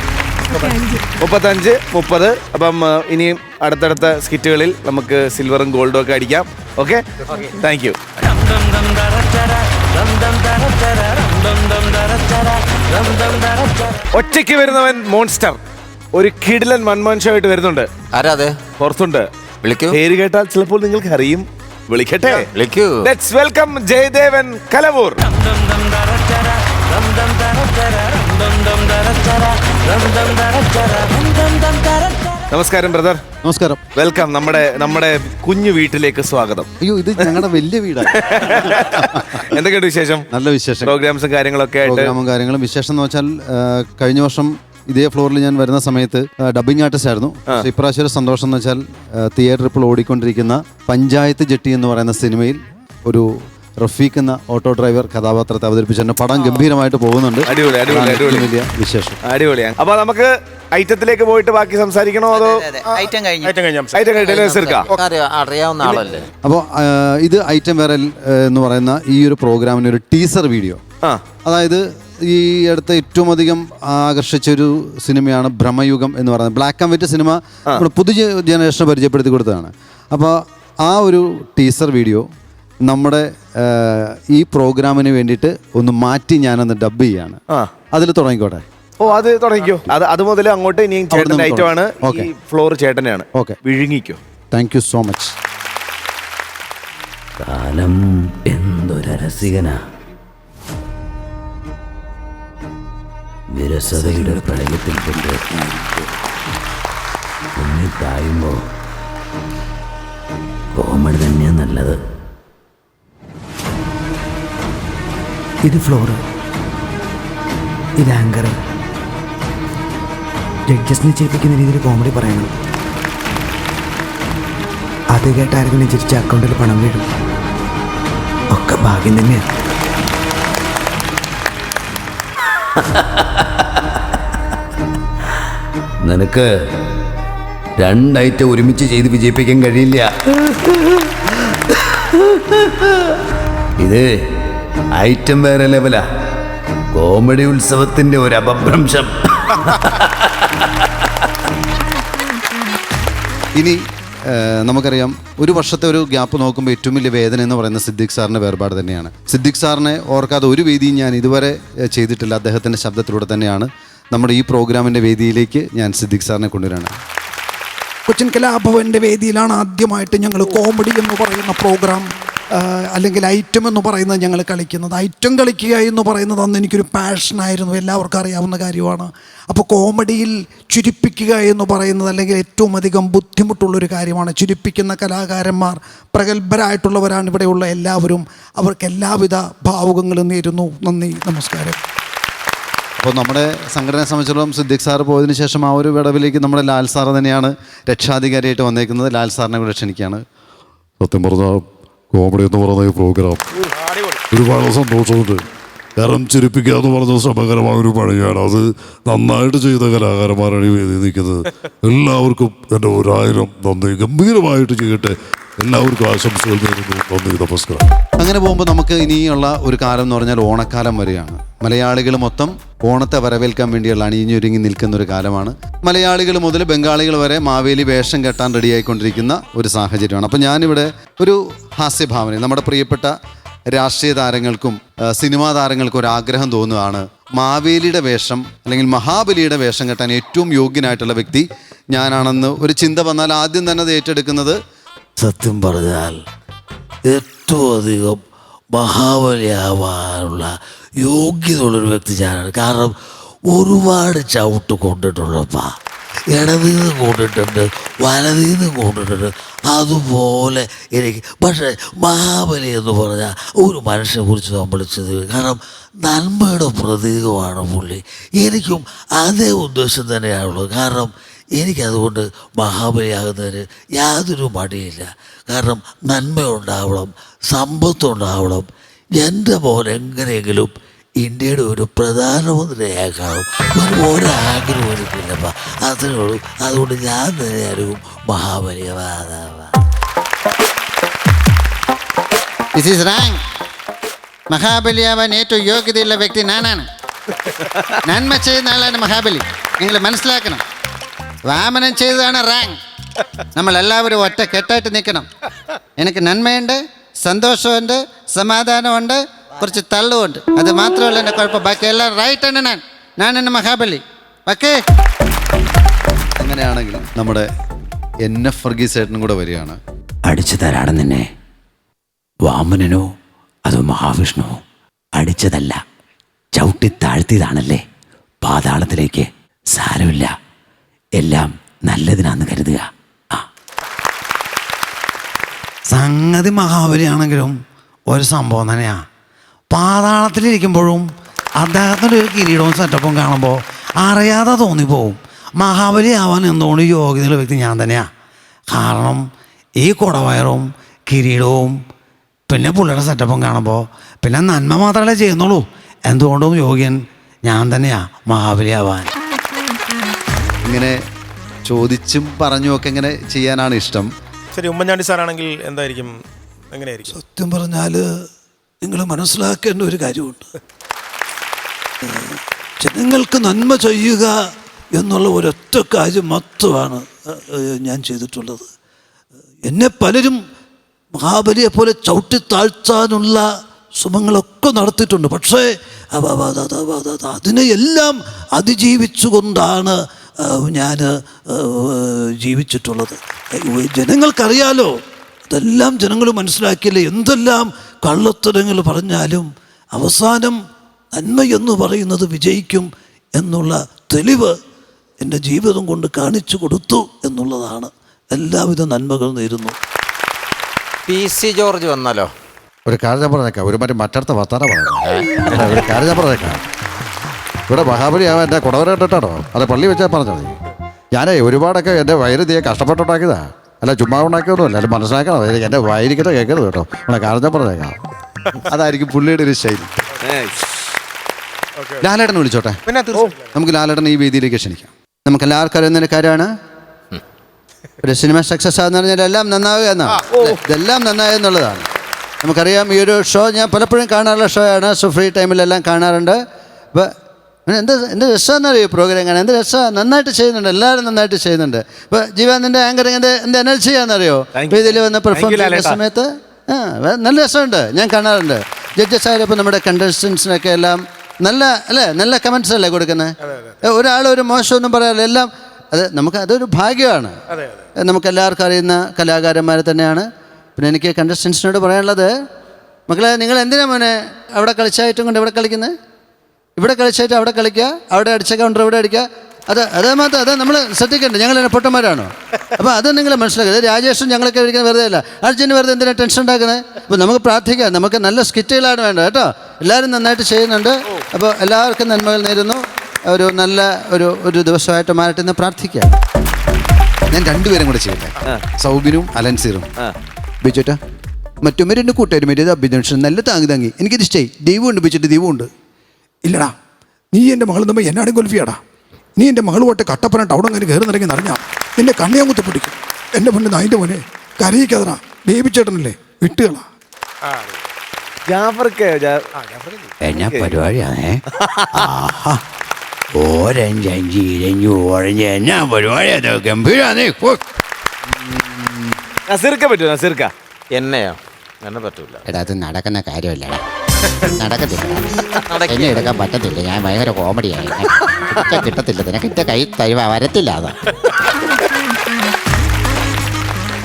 35, 30. അപ്പം ഇനിയും അടുത്തടുത്ത സ്കിറ്റുകളിൽ നമുക്ക് സിൽവറും ഗോൾഡും ഒക്കെ അടിക്കാം. Okay, thank you. ഒറ്റയ്ക്ക് വരുന്നവൻ മോൺസ്റ്റർ ഒരു കിടിലൻ മൻമോഹൻ ഷോ ആയിട്ട് വരുന്നുണ്ട്. ആരാ അത്? പുറത്തുണ്ട്. വിളിക്കൂ. പേര് കേട്ടാൽ ചിലപ്പോൾ നിങ്ങൾക്ക് അറിയും. വിളിക്കട്ടെ. വിളിക്കൂ. Let's welcome Jayadevan Kalavoor. നമസ്കാരം ബ്രദർ. നമസ്കാരം. വെൽക്കം. നമ്മുടെ കുഞ്ഞു വീട്ടിലേക്ക് സ്വാഗതം. അയ്യോ, ഇത് ഞങ്ങളുടെ വലിയ വീടാണ്. എന്തൊക്കെയുണ്ട് വിശേഷം? നല്ല വിശേഷം. പ്രോഗ്രാംസും കാര്യങ്ങളൊക്കെ ആയിട്ട്. പ്രോഗ്രാമും കാര്യങ്ങളും വിശേഷം എന്ന് വെച്ചാൽ കഴിഞ്ഞ വർഷം ഇതേ ഫ്ലോറിൽ ഞാൻ വരുന്ന സമയത്ത് ഡബിങ് ആർട്ടിസ്റ്റ് ആയിരുന്നു. പക്ഷേ ഇപ്രാവശ്യം ഒരു സന്തോഷം എന്ന് വെച്ചാൽ തിയേറ്ററിൽ ഇപ്പോൾ ഓടിക്കൊണ്ടിരിക്കുന്ന പഞ്ചായത്ത് ജെട്ടി എന്ന് പറയുന്ന സിനിമയിൽ ഒരു റഫീഖ് എന്ന ഓട്ടോ ഡ്രൈവർ കഥാപാത്രത്തെ അവതരിപ്പിച്ചു. പടം ഗംഭീരമായിട്ട് പോകുന്നുണ്ട്. വലിയ വിശേഷം. അടിപൊളിയാണ്. അപ്പൊ നമുക്ക് ഐറ്റത്തിലേക്ക് പോയിട്ട് ബാക്കി സംസാരിക്കണോ അതോ ഐറ്റം കഴിഞ്ഞു? അറിയാവുന്ന ആളല്ലേ. അപ്പോൾ ഇത് ഐറ്റം വേറെ എന്ന് പറയുന്ന ഈ ഒരു പ്രോഗ്രാമിന് ഒരു ടീസർ വീഡിയോ, അതായത് ഈ അടുത്ത ഏറ്റവും അധികം ആകർഷിച്ചൊരു സിനിമയാണ് ഭ്രമയുഗം എന്ന് പറയുന്നത്. ബ്ലാക്ക് ആൻഡ് വൈറ്റ് സിനിമ പുതിയ ജനറേഷനെ പരിചയപ്പെടുത്തി കൊടുത്തതാണ്. അപ്പോൾ ആ ഒരു ടീസർ വീഡിയോ നമ്മുടെ ഈ പ്രോഗ്രാമിന് വേണ്ടിയിട്ട് ഒന്ന് മാറ്റി ഞാനൊന്ന് ഡബ് ചെയ്യാണ്. അതിൽ തുടങ്ങിക്കോട്ടെ. അത് തുടങ്ങിക്കോ. അത് മുതൽ അങ്ങോട്ട് ഇനിയും ചേട്ടൻ്റെ ഐറ്റമാണ്. ഈ ഫ്ലോർ ചേട്ടനെയാണ്. ഓക്കെ, വിഴുങ്ങിക്കോ. Thank you so much. കാലം എന്തൊരരസികനാ, വിരസതയുടെ പ്രളയത്തിൽ കൊണ്ട് തായുമ്പോ കോമഡി തന്നെയാ നല്ലത്. ഇത് ഫ്ലോറ്, ഇത് ആങ്കർ. ജഡ്ജസിനെ ചെയ്യിപ്പിക്കുന്ന രീതിയിൽ കോമഡി പറയണം. അത് കേട്ട് ആരെങ്കിലും ചിരിച്ച അക്കൗണ്ടിൽ പണം വീഴും. ഒക്കെ ഭാഗ്യം തന്നെയാണ്. നിനക്ക് രണ്ടൈറ്റം ഒരുമിച്ച് ചെയ്ത് വിജയിപ്പിക്കാൻ കഴിയില്ല. ഇത് ഐറ്റം വേറെ ലെവലാ. കോമഡി ഉത്സവത്തിന്റെ ഒരു അപഭ്രംശം. ഇനി നമുക്കറിയാം, ഒരു വർഷത്തെ ഒരു ഗ്യാപ്പ് നോക്കുമ്പോൾ ഏറ്റവും വലിയ വേദന എന്ന് പറയുന്നത് സിദ്ദിഖ് സാറിൻ്റെ വേർപാട് തന്നെയാണ്. സിദ്ദിഖ് സാറിനെ ഓർക്കാതെ ഒരു വേദിയും ഞാൻ ഇതുവരെ ചെയ്തിട്ടില്ല. അദ്ദേഹത്തിൻ്റെ ശബ്ദത്തിലൂടെ തന്നെയാണ് നമ്മുടെ ഈ പ്രോഗ്രാമിൻ്റെ വേദിയിലേക്ക് ഞാൻ സിദ്ദിഖ് സാറിനെ കൊണ്ടുവരാണ്. കൊച്ചിൻ കലാഭവൻ്റെ വേദിയിലാണ് ആദ്യമായിട്ട് ഞങ്ങൾ കോമഡി എന്ന് പറയുന്ന പ്രോഗ്രാം അല്ലെങ്കിൽ ഐറ്റം എന്ന് പറയുന്നത് ഞങ്ങൾ കളിക്കുന്നത്. ഐറ്റം കളിക്കുക എന്ന് പറയുന്നത് അന്ന് എനിക്കൊരു പാഷനായിരുന്നു, എല്ലാവർക്കും അറിയാവുന്ന കാര്യമാണ്. അപ്പോൾ കോമഡിയിൽ ചുരുപ്പിക്കുക എന്ന് പറയുന്നത് അല്ലെങ്കിൽ ഏറ്റവും അധികം ബുദ്ധിമുട്ടുള്ളൊരു കാര്യമാണ്. ചുരുപ്പിക്കുന്ന കലാകാരന്മാർ പ്രഗത്ഭരായിട്ടുള്ളവരാണ് ഇവിടെയുള്ള എല്ലാവരും. അവർക്ക് എല്ലാവിധ ഭാവുകങ്ങളും നേരുന്നു. നന്ദി, നമസ്കാരം. അപ്പോൾ നമ്മുടെ സംഘടനയെ സംബന്ധിച്ചിടത്തോളം സിദ്ദിഖ് സാർ പോയതിനു ശേഷം ആ ഒരു വിടവിലേക്ക് നമ്മുടെ ലാൽ സാർ തന്നെയാണ് രക്ഷാധികാരിയായിട്ട് വന്നേക്കുന്നത്. ലാൽ സാറിനെ കൂടെ ക്ഷണിക്കുകയാണ്. സത്യം പറഞ്ഞാൽ കോമഡി എന്ന് പറയുന്ന ഈ പ്രോഗ്രാം ഒരുപാട് സന്തോഷമുണ്ട്. കാരണം ചിരിപ്പിക്കുക എന്ന് പറഞ്ഞ ശ്രമകരമായ ഒരു പണിയാണ്. അത് നന്നായിട്ട് ചെയ്ത കലാകാരന്മാരാണ് ഈ വേദി നിൽക്കുന്നത്. എല്ലാവർക്കും എൻ്റെ 1000 നന്ദി. ഗംഭീരമായിട്ട് ചെയ്യട്ടെ. എല്ലാവർക്കും ആശംസകൾ നേരുന്നു. നന്ദി, നമസ്കാരം. അങ്ങനെ പോകുമ്പോൾ നമുക്ക് ഇനിയുള്ള ഒരു കാലം എന്ന് പറഞ്ഞാൽ ഓണക്കാലം വരികയാണ്. മലയാളികൾ മൊത്തം ഓണത്തെ വരവേൽക്കാൻ വേണ്ടിയുള്ള അണിഞ്ഞൊരുങ്ങി നിൽക്കുന്ന ഒരു കാലമാണ്. മലയാളികൾ മുതൽ ബംഗാളികൾ വരെ മാവേലി വേഷം കെട്ടാൻ റെഡിയായിക്കൊണ്ടിരിക്കുന്ന ഒരു സാഹചര്യമാണ്. അപ്പം ഞാനിവിടെ ഒരു ഹാസ്യഭാവന, നമ്മുടെ പ്രിയപ്പെട്ട രാഷ്ട്രീയ താരങ്ങൾക്കും സിനിമാ താരങ്ങൾക്കും ഒരു ആഗ്രഹം തോന്നുകയാണ്. മാവേലിയുടെ വേഷം അല്ലെങ്കിൽ മഹാബലിയുടെ വേഷം കെട്ടാൻ ഏറ്റവും യോഗ്യനായിട്ടുള്ള വ്യക്തി ഞാനാണെന്ന് ഒരു ചിന്ത വന്നാൽ ആദ്യം തന്നെ അത് ഏറ്റെടുക്കുന്നത്, സത്യം പറഞ്ഞാൽ ഏറ്റവും അധികം മഹാബലിയാവാനുള്ള യോഗ്യതയുള്ളൊരു വ്യക്തി ഞാനാണ്. കാരണം ഒരുപാട് ചവിട്ട് കൊണ്ടിട്ടുള്ളപ്പാ, ഇടതീന്ന് കൊണ്ടിട്ടുണ്ട്, വലതീന്ന് കൊണ്ടിട്ടുണ്ട്. അതുപോലെ എനിക്ക് പക്ഷേ മഹാബലി എന്ന് പറഞ്ഞാൽ ഒരു മനുഷ്യനെ കുറിച്ച് നമ്മൾ ചിന്തിക്കും. കാരണം നന്മയുടെ പ്രതീകമാണ് പുള്ളി. എനിക്കും അതേ ഉദ്ദേശം തന്നെയാണുള്ളത്. കാരണം എനിക്കതുകൊണ്ട് മഹാബലിയാകുന്നതിന് യാതൊരു മടിയില്ല. കാരണം നന്മയുണ്ടാവണം, സമ്പത്തുണ്ടാവണം. എൻ്റെ മോൻ എങ്ങനെയെങ്കിലും ഇന്ത്യയുടെ ഒരു പ്രധാനമന്ത്രിയാക്കണം. ഒരാഗ്രഹം എനിക്കില്ലപ്പ, അത്രേ ഉള്ളൂ. അതുകൊണ്ട് ഞാൻ തന്നെയായിരിക്കും മഹാബലിയാവാ. This is wrong. മഹാബലിയാവാൻ ഏറ്റവും യോഗ്യതയുള്ള വ്യക്തി ഞാനാണ്. നന്മ ചെയ്യുന്ന ആളാണ് മഹാബലി. നിങ്ങൾ മനസ്സിലാക്കണം. വാമനൻ ചെയ്തതാണ് റാങ്. നമ്മളെല്ലാവരും ഒറ്റ കെട്ടായിട്ട് നിൽക്കണം. എനിക്ക് നന്മയുണ്ട്, സന്തോഷമുണ്ട്, സമാധാനമുണ്ട്, കുറച്ച് തള്ളുമുണ്ട്. അത് മാത്രമല്ല എൻ്റെ കുഴപ്പം. ബാക്കി എല്ലാം റൈറ്റ് ആണ്. ഞാൻ എൻ്റെ മഹാബലി. ഓക്കെ. അങ്ങനെയാണെങ്കിൽ നമ്മുടെ NF വർഗീസ് ഏട്ടനും കൂടെ വരികയാണ്. അടിച്ചു തരാണ് നിന്നെ. വാമനനോ അതോ മഹാവിഷ്ണുവോ? അടിച്ചതല്ല, ചവിട്ടി താഴ്ത്തിയതാണല്ലേ പാതാളത്തിലേക്ക്. സാരമില്ല, എല്ലാം നല്ലതിനാന്ന് കരുതുക. സംഗതി മഹാബലിയാണെങ്കിലും ഒരു സംഭവം തന്നെയാണ്. പാതാളത്തിലിരിക്കുമ്പോഴും അദ്ദേഹത്തിൻ്റെ ഒരു കിരീടവും സെറ്റപ്പും കാണുമ്പോൾ അറിയാതെ തോന്നിപ്പോവും മഹാബലി ആവാൻ എന്തുകൊണ്ട് യോഗ്യതയുള്ള വ്യക്തി ഞാൻ തന്നെയാണ്. കാരണം ഈ കുടവയറും കിരീടവും പിന്നെ പുള്ളിയുടെ സെറ്റപ്പും കാണുമ്പോൾ പിന്നെ നന്മ മാത്രമല്ലേ ചെയ്യുന്നുള്ളൂ. എന്തുകൊണ്ടും യോഗ്യൻ ഞാൻ തന്നെയാണ് മഹാബലി ആവാൻ. ഇങ്ങനെ ചോദിച്ചും പറഞ്ഞുമൊക്കെ ഇങ്ങനെ ചെയ്യാനാണ് ഇഷ്ടം. ശരി, ഉമ്മൻചാണ്ടി സാറാണെങ്കിൽ എന്തായിരിക്കും, എങ്ങനെയായിരിക്കും? സത്യം പറഞ്ഞാൽ നിങ്ങൾ മനസ്സിലാക്കേണ്ട ഒരു കാര്യമുണ്ട്. ജനങ്ങൾക്ക് നന്മ ചെയ്യുക എന്നുള്ള ഒരൊറ്റ കാര്യം മാത്രമാണ് ഞാൻ ചെയ്തിട്ടുള്ളത്. എന്നെ പലരും മഹാബലിയെ പോലെ ചവിട്ടി താഴ്ത്താനുള്ള ശ്രമങ്ങളൊക്കെ നടത്തിയിട്ടുണ്ട്. പക്ഷേ അതിനെ എല്ലാം അതിജീവിച്ചുകൊണ്ടാണ് ഞാൻ ജീവിച്ചിട്ടുള്ളത്. ജനങ്ങൾക്കറിയാലോ, അതെല്ലാം ജനങ്ങൾ മനസ്സിലാക്കിയില്ലേ. എന്തെല്ലാം കള്ളത്തരങ്ങൾ പറഞ്ഞാലും അവസാനം നന്മ എന്ന് പറയുന്നത് വിജയിക്കും എന്നുള്ള തെളിവ് എൻ്റെ ജീവിതം കൊണ്ട് കാണിച്ചു കൊടുത്തു എന്നുള്ളതാണ്. എല്ലാവിധ നന്മകൾ നേരുന്നു. PC ജോർജ് വന്നാലോ? ഒരു കാര്യം പറഞ്ഞേക്കാം, ഒരു മറ്റടുത്ത വർത്താനം പറയാം. ഒരു കാര്യം പറഞ്ഞേക്കാം, ഇവിടെ മഹാബലി ആവാൻ എൻ്റെ കുടവരട്ടാണോ? അത് പള്ളി വെച്ചാൽ പറഞ്ഞത്. ഞാനേ ഒരുപാടൊക്കെ എൻ്റെ വയറ് തീയെ കഷ്ടപ്പെട്ടുണ്ടാക്കിയതാ. അല്ല ചുമ്മാ ഉണ്ടാക്കിയൊന്നുമല്ല. അല്ല മനസ്സിലാക്കണം, എൻ്റെ വയറിക്കട്ടെ കേൾക്കരുത് കേട്ടോ. ഇവിടെ കാര്യം പറഞ്ഞേക്കാം. അതായിരിക്കും പുള്ളിയുടെ ഒരു ശൈലി. ലാലേട്ടനെ വിളിച്ചോട്ടെ. നമുക്ക് ലാലേട്ടനെ ഈ വേദിയിലേക്ക് ക്ഷണിക്കാം. നമുക്ക് എല്ലാവർക്കും അറിയുന്നൊരു കാര്യമാണ്, ഒരു സിനിമ സക്സസ് ആകുന്ന പറഞ്ഞാൽ എല്ലാം നന്നാവുക എന്നാണ്. ഇതെല്ലാം നന്നാവുക എന്നുള്ളതാണ് നമുക്കറിയാം. ഈ ഒരു ഷോ ഞാൻ പലപ്പോഴും കാണാറുള്ള ഷോ ആണ്. സോ ഫ്രീ ടൈമിലെല്ലാം കാണാറുണ്ട്. അപ്പോൾ എന്ത് രസമാണെന്നറിയോ പ്രോഗ്രാം കാണാൻ? എന്ത് രസമാണ്, നന്നായിട്ട് ചെയ്യുന്നുണ്ട്, എല്ലാവരും നന്നായിട്ട് ചെയ്യുന്നുണ്ട്. ഇപ്പോൾ ജീവാനന്ദൻ്റെ ആങ്കറിങ്ങിൻ്റെ എന്ത് എനർജിയാണെന്നറിയോ ഇതിൽ വന്ന് പെർഫോം ചെയ്യുന്ന സമയത്ത്? നല്ല രസമുണ്ട്, ഞാൻ കാണാറുണ്ട്. ജഡ്ജസ് ആയാലും ഇപ്പോൾ നമ്മുടെ കണ്ടസ്റ്റൻസിനൊക്കെ എല്ലാം നല്ല അല്ലേ, നല്ല കമൻറ്റ്സ് അല്ലേ കൊടുക്കുന്നത്. ഒരാളൊരു മോശമൊന്നും പറയാറില്ല. എല്ലാം അതൊരു ഭാഗ്യമാണ്. നമുക്കെല്ലാവർക്കും അറിയുന്ന കലാകാരന്മാർ തന്നെയാണ്. പിന്നെ എനിക്ക് കണ്ടസ്റ്റൻസിനോട് പറയാനുള്ളത്, മക്കളെ നിങ്ങൾ എന്തിനാ മോനെ അവിടെ കളിച്ചായിട്ടും കൊണ്ട് ഇവിടെ കളിക്കുന്നത്? ഇവിടെ കളിച്ചായിട്ട് അവിടെ കളിക്കുക, അവിടെ അടിച്ച കൗണ്ടർ ഇവിടെ അടിക്കുക. അത് മാത്രം അത് നമ്മൾ ശ്രദ്ധിക്കേണ്ടത്. ഞങ്ങൾ പൊട്ടന്മാരാണോ? അപ്പോൾ അത് നിങ്ങൾ മനസ്സിലാക്കുക. രാജേഷും ഞങ്ങളൊക്കെ ഇരിക്കുന്നത് വെറുതെ അല്ല. അർജുന് വെറുതെ എന്തിനാണ് ടെൻഷൻ ഉണ്ടാക്കുന്നത്? അപ്പോൾ നമുക്ക് പ്രാർത്ഥിക്കാം. നമുക്ക് നല്ല സ്കിറ്റുകളാണ് വേണ്ടത് കേട്ടോ. എല്ലാവരും നന്നായിട്ട് ചെയ്യുന്നുണ്ട്. അപ്പോൾ എല്ലാവർക്കും നന്മകൾ നേരുന്നു. ഒരു നല്ല ഒരു ദിവസമായിട്ട് മാറട്ടെ എന്ന് പ്രാർത്ഥിക്കാം. ഞാൻ രണ്ടുപേരും കൂടെ ചെയ്യട്ടെ, സൗബിനും അലൻസീറും. ബിച്ചേട്ടാ മറ്റും രണ്ട് കൂട്ടുകാരും അഭിനന്ദിച്ചു, നല്ല താങ്ങി എനിക്കിത് ഇഷ്ടമായി. ദൈവമുണ്ട് ബിച്ചിട്ട്, ദൈവമുണ്ട്. ഇല്ലടാ, നീ എൻ്റെ മകൾ തമ്മിൽ എന്നാടും കൊൽഫിയാടാ. നീ എൻ്റെ മകളുമായിട്ട് കട്ടപ്പന ടൗൺ അങ്ങനെ കയറി നിറങ്ങി നിറഞ്ഞാ നിന്നെ കണ്ണിയാങ്കുത്തി പിടിക്കും. എൻ്റെ പൊന്നെ നായിൻ്റെ മോനെ കരയിക്കാതനാ, ബേബിച്ചേട്ടനല്ലേ, വിട്ടുകളാ. എന്നാ പരിപാടിയാണേ? ഓരഞ്ച് ഇരഞ്ഞു ഓറഞ്ച് എന്നാ പരിപാടിയാ? ഗംഭീരാന്നേ. നസീർക്ക പറ്റുമോ? നസീർക്ക എന്നെയോ? എന്നെ പറ്റൂല. എടാ, അത് നടക്കുന്ന കാര്യമല്ലടാ, നടക്കത്തില്ല, എന്നെ എടുക്കാൻ പറ്റത്തില്ല. ഞാൻ ഭയങ്കര കോമഡിയായി, കിട്ടത്തില്ല, നിനക്ക് കൈ വരത്തില്ല. അതാ.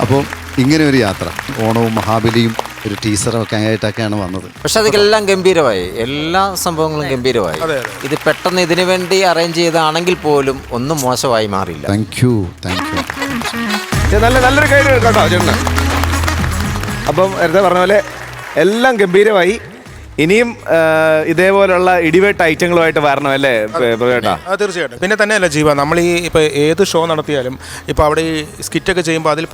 അപ്പോൾ ഇങ്ങനെ ഒരു യാത്ര ഓണവും മഹാബലിയും ഒരു ടീച്ചറൊക്കെ ആയിട്ടൊക്കെയാണ് വന്നത്. പക്ഷെ അതെല്ലാം ഗംഭീരമായി, എല്ലാ സംഭവങ്ങളും ഗംഭീരമായി. ഇത് പെട്ടെന്ന് ഇതിനു വേണ്ടി അറേഞ്ച് ചെയ്താണെങ്കിൽ പോലും ഒന്നും മോശമായി മാറിയില്ല. Thank you. നല്ലൊരു കൈ കേട്ടോ ചേട്ടന്. അപ്പം നേരത്തെ പറഞ്ഞ പോലെ എല്ലാം ഗംഭീരമായി. ഇനിയും ഇതേപോലുള്ള ഇടിവെട്ട് ഐറ്റങ്ങളുമായിട്ട് വരണം അല്ലേ ചേട്ടാ? തീർച്ചയായിട്ടും. പിന്നെ തന്നെയല്ല ജീവ, നമ്മൾ ഈ ഇപ്പോൾ ഏത് ഷോ നടത്തിയാലും ഇപ്പോൾ അവിടെ ഈ സ്കിറ്റൊക്കെ ചെയ്യുമ്പോൾ അതിൽ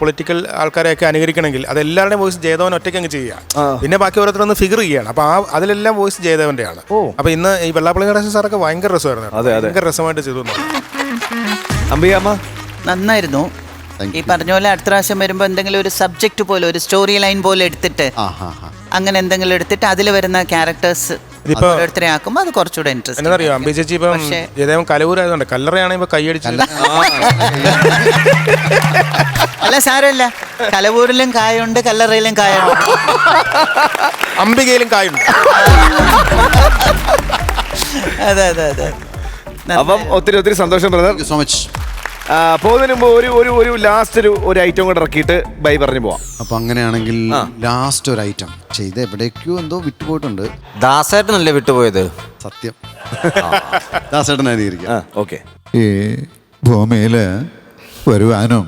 പൊളിറ്റിക്കൽ ആൾക്കാരെയൊക്കെ അനുകരിക്കണമെങ്കിൽ അത് എല്ലാവരുടെയും വോയിസ് ജയദേവൻ ഒറ്റയ്ക്ക് അങ്ങ് ചെയ്യുക. പിന്നെ ബാക്കി ഓരോരുത്തരൊന്ന് ഫിഗർ ചെയ്യുകയാണ്. അപ്പോൾ അതിലെല്ലാം വോയിസ് ജയദേവൻ്റെയാണ്. അപ്പോൾ ഇന്ന് ഈ വെള്ളാപ്പള്ളി നടേശൻ സാറൊക്കെ ഭയങ്കര രസമായിരുന്നു. ഭയങ്കര രസമായിട്ട് ചെയ്തു. അംബികാമ്മ നന്നായിരുന്നു. ഈ പറഞ്ഞ പോലെ അടുത്ത പ്രാവശ്യം വരുമ്പോ എന്തെങ്കിലും ഒരു സബ്ജക്ട് പോലെ, ഒരു സ്റ്റോറി ലൈൻ പോലെ എടുത്തിട്ട് അങ്ങനെ എന്തെങ്കിലും എടുത്തിട്ട് അതിൽ വരുന്ന ക്യാരക്ടേഴ്സ് ഓരോരുത്തരെ ആക്കുമ്പോ അത് കുറച്ചുകൂടെ ഇൻട്രസ്റ്റ്. എന്നറിയോ അമ്പി ചേച്ചി, ഇപ്പം ജയദേവൻ കലവൂരായതുകൊണ്ട് കല്ലറയാണെങ്കിൽ ഇപ്പൊ കൈയടിച്ചില്ല. അല്ല സാരമില്ല, കലവൂരിലും കായുണ്ട്, കല്ലറയിലും കായുണ്ട്, അംബികയിലും കായുണ്ട്. അതെ അതെ അതെ. അപ്പം ഒത്തിരി സന്തോഷം ബ്രദർ. So much. പോകുന്നതിന് മുമ്പ് ഒരു ലാസ്റ്റ് ഒരു ഐറ്റം കൂടെ ഇറക്കിയിട്ട് ബൈ പറഞ്ഞു പോവാം. അപ്പൊ അങ്ങനെയാണെങ്കിൽ ലാസ്റ്റ് ഒരു ഐറ്റം ചെയ്ത് എവിടേക്കോ എന്തോ വിട്ടുപോയിട്ടുണ്ട്. ദാസേട്ടനല്ലേ വിട്ടുപോയത്? സത്യം, ദാസേട്ടനായിരിക്കും. ഓക്കെ. ഈ ഭൂമിയിൽ വരുവാനും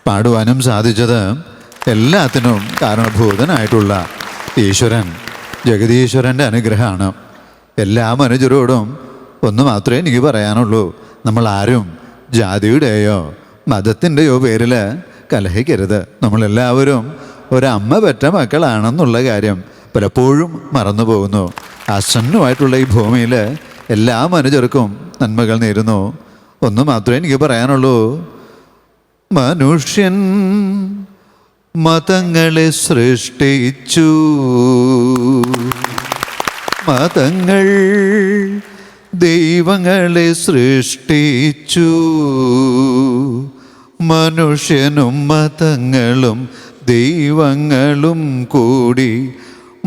പാടുവാനും സാധിച്ചത് എല്ലാത്തിനും കാരണഭൂതനായിട്ടുള്ള ഈശ്വരൻ, ജഗദീശ്വരൻ്റെ അനുഗ്രഹമാണ്. എല്ലാ മനുഷ്യരോടും ഒന്ന് മാത്രമേ എനിക്ക് പറയാനുള്ളൂ, നമ്മൾ ആരും ജാതിയുടെയോ മതത്തിൻ്റെയോ പേരിൽ കലഹിക്കരുത്. നമ്മളെല്ലാവരും ഒരമ്മ പെറ്റ മക്കളാണെന്നുള്ള കാര്യം പലപ്പോഴും മറന്നു പോകുന്നു. ആസന്നമായിട്ടുള്ള ഈ ഭൂമിയിൽ എല്ലാ മനുഷ്യർക്കും നന്മകൾ നേരുന്നു. ഒന്ന് മാത്രമേ എനിക്ക് പറയാനുള്ളൂ, മനുഷ്യൻ മതങ്ങളെ സൃഷ്ടിച്ചു, മതങ്ങൾ ദൈവങ്ങളെ സൃഷ്ടിച്ചു, മനുഷ്യനും മതങ്ങളും ദൈവങ്ങളും കൂടി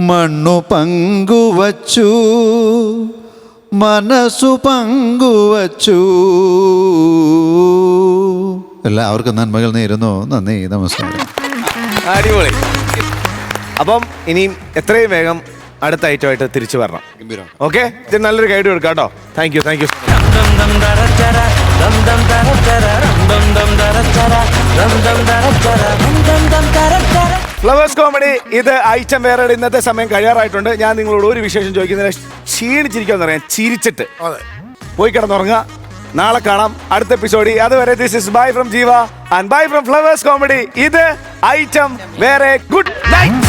മണ്ണു പങ്കുവച്ചു, മനസ്സു പങ്കുവച്ചു. എല്ലാവർക്കും നന്മകൾ നേരുന്നു. നന്ദി, നമസ്കാരം. അടിപൊളി. അപ്പം ഇനിയും എത്രയും വേഗം അടുത്ത ഐറ്റമായിട്ട് തിരിച്ചു വരണം. ഓക്കെ, ഇത് നല്ലൊരു ഗൈഡ് കൊടുക്കാം കേട്ടോ. Thank you. ഫ്ലവേഴ്സ് കോമഡി ഇത് ഐറ്റം വേറെ. ഇന്നത്തെ സമയം കഴിയാറായിട്ടുണ്ട്. ഞാൻ നിങ്ങളോട് ഒരു വിശേഷം ചോദിക്കുന്നതിന് ക്ഷീണിച്ചിരിക്കുമെന്ന് അറിയാം. ചിരിച്ചിട്ട് പോയി കിടന്നുറങ്ങുക. നാളെ കാണാം അടുത്ത എപ്പിസോഡിൽ. അതുവരെ ദിസ് ഇസ് ബൈ ഫ്രം ജീവ and bye from flowers Comedy. ഇത് ഐറ്റം വേറെ. Good night.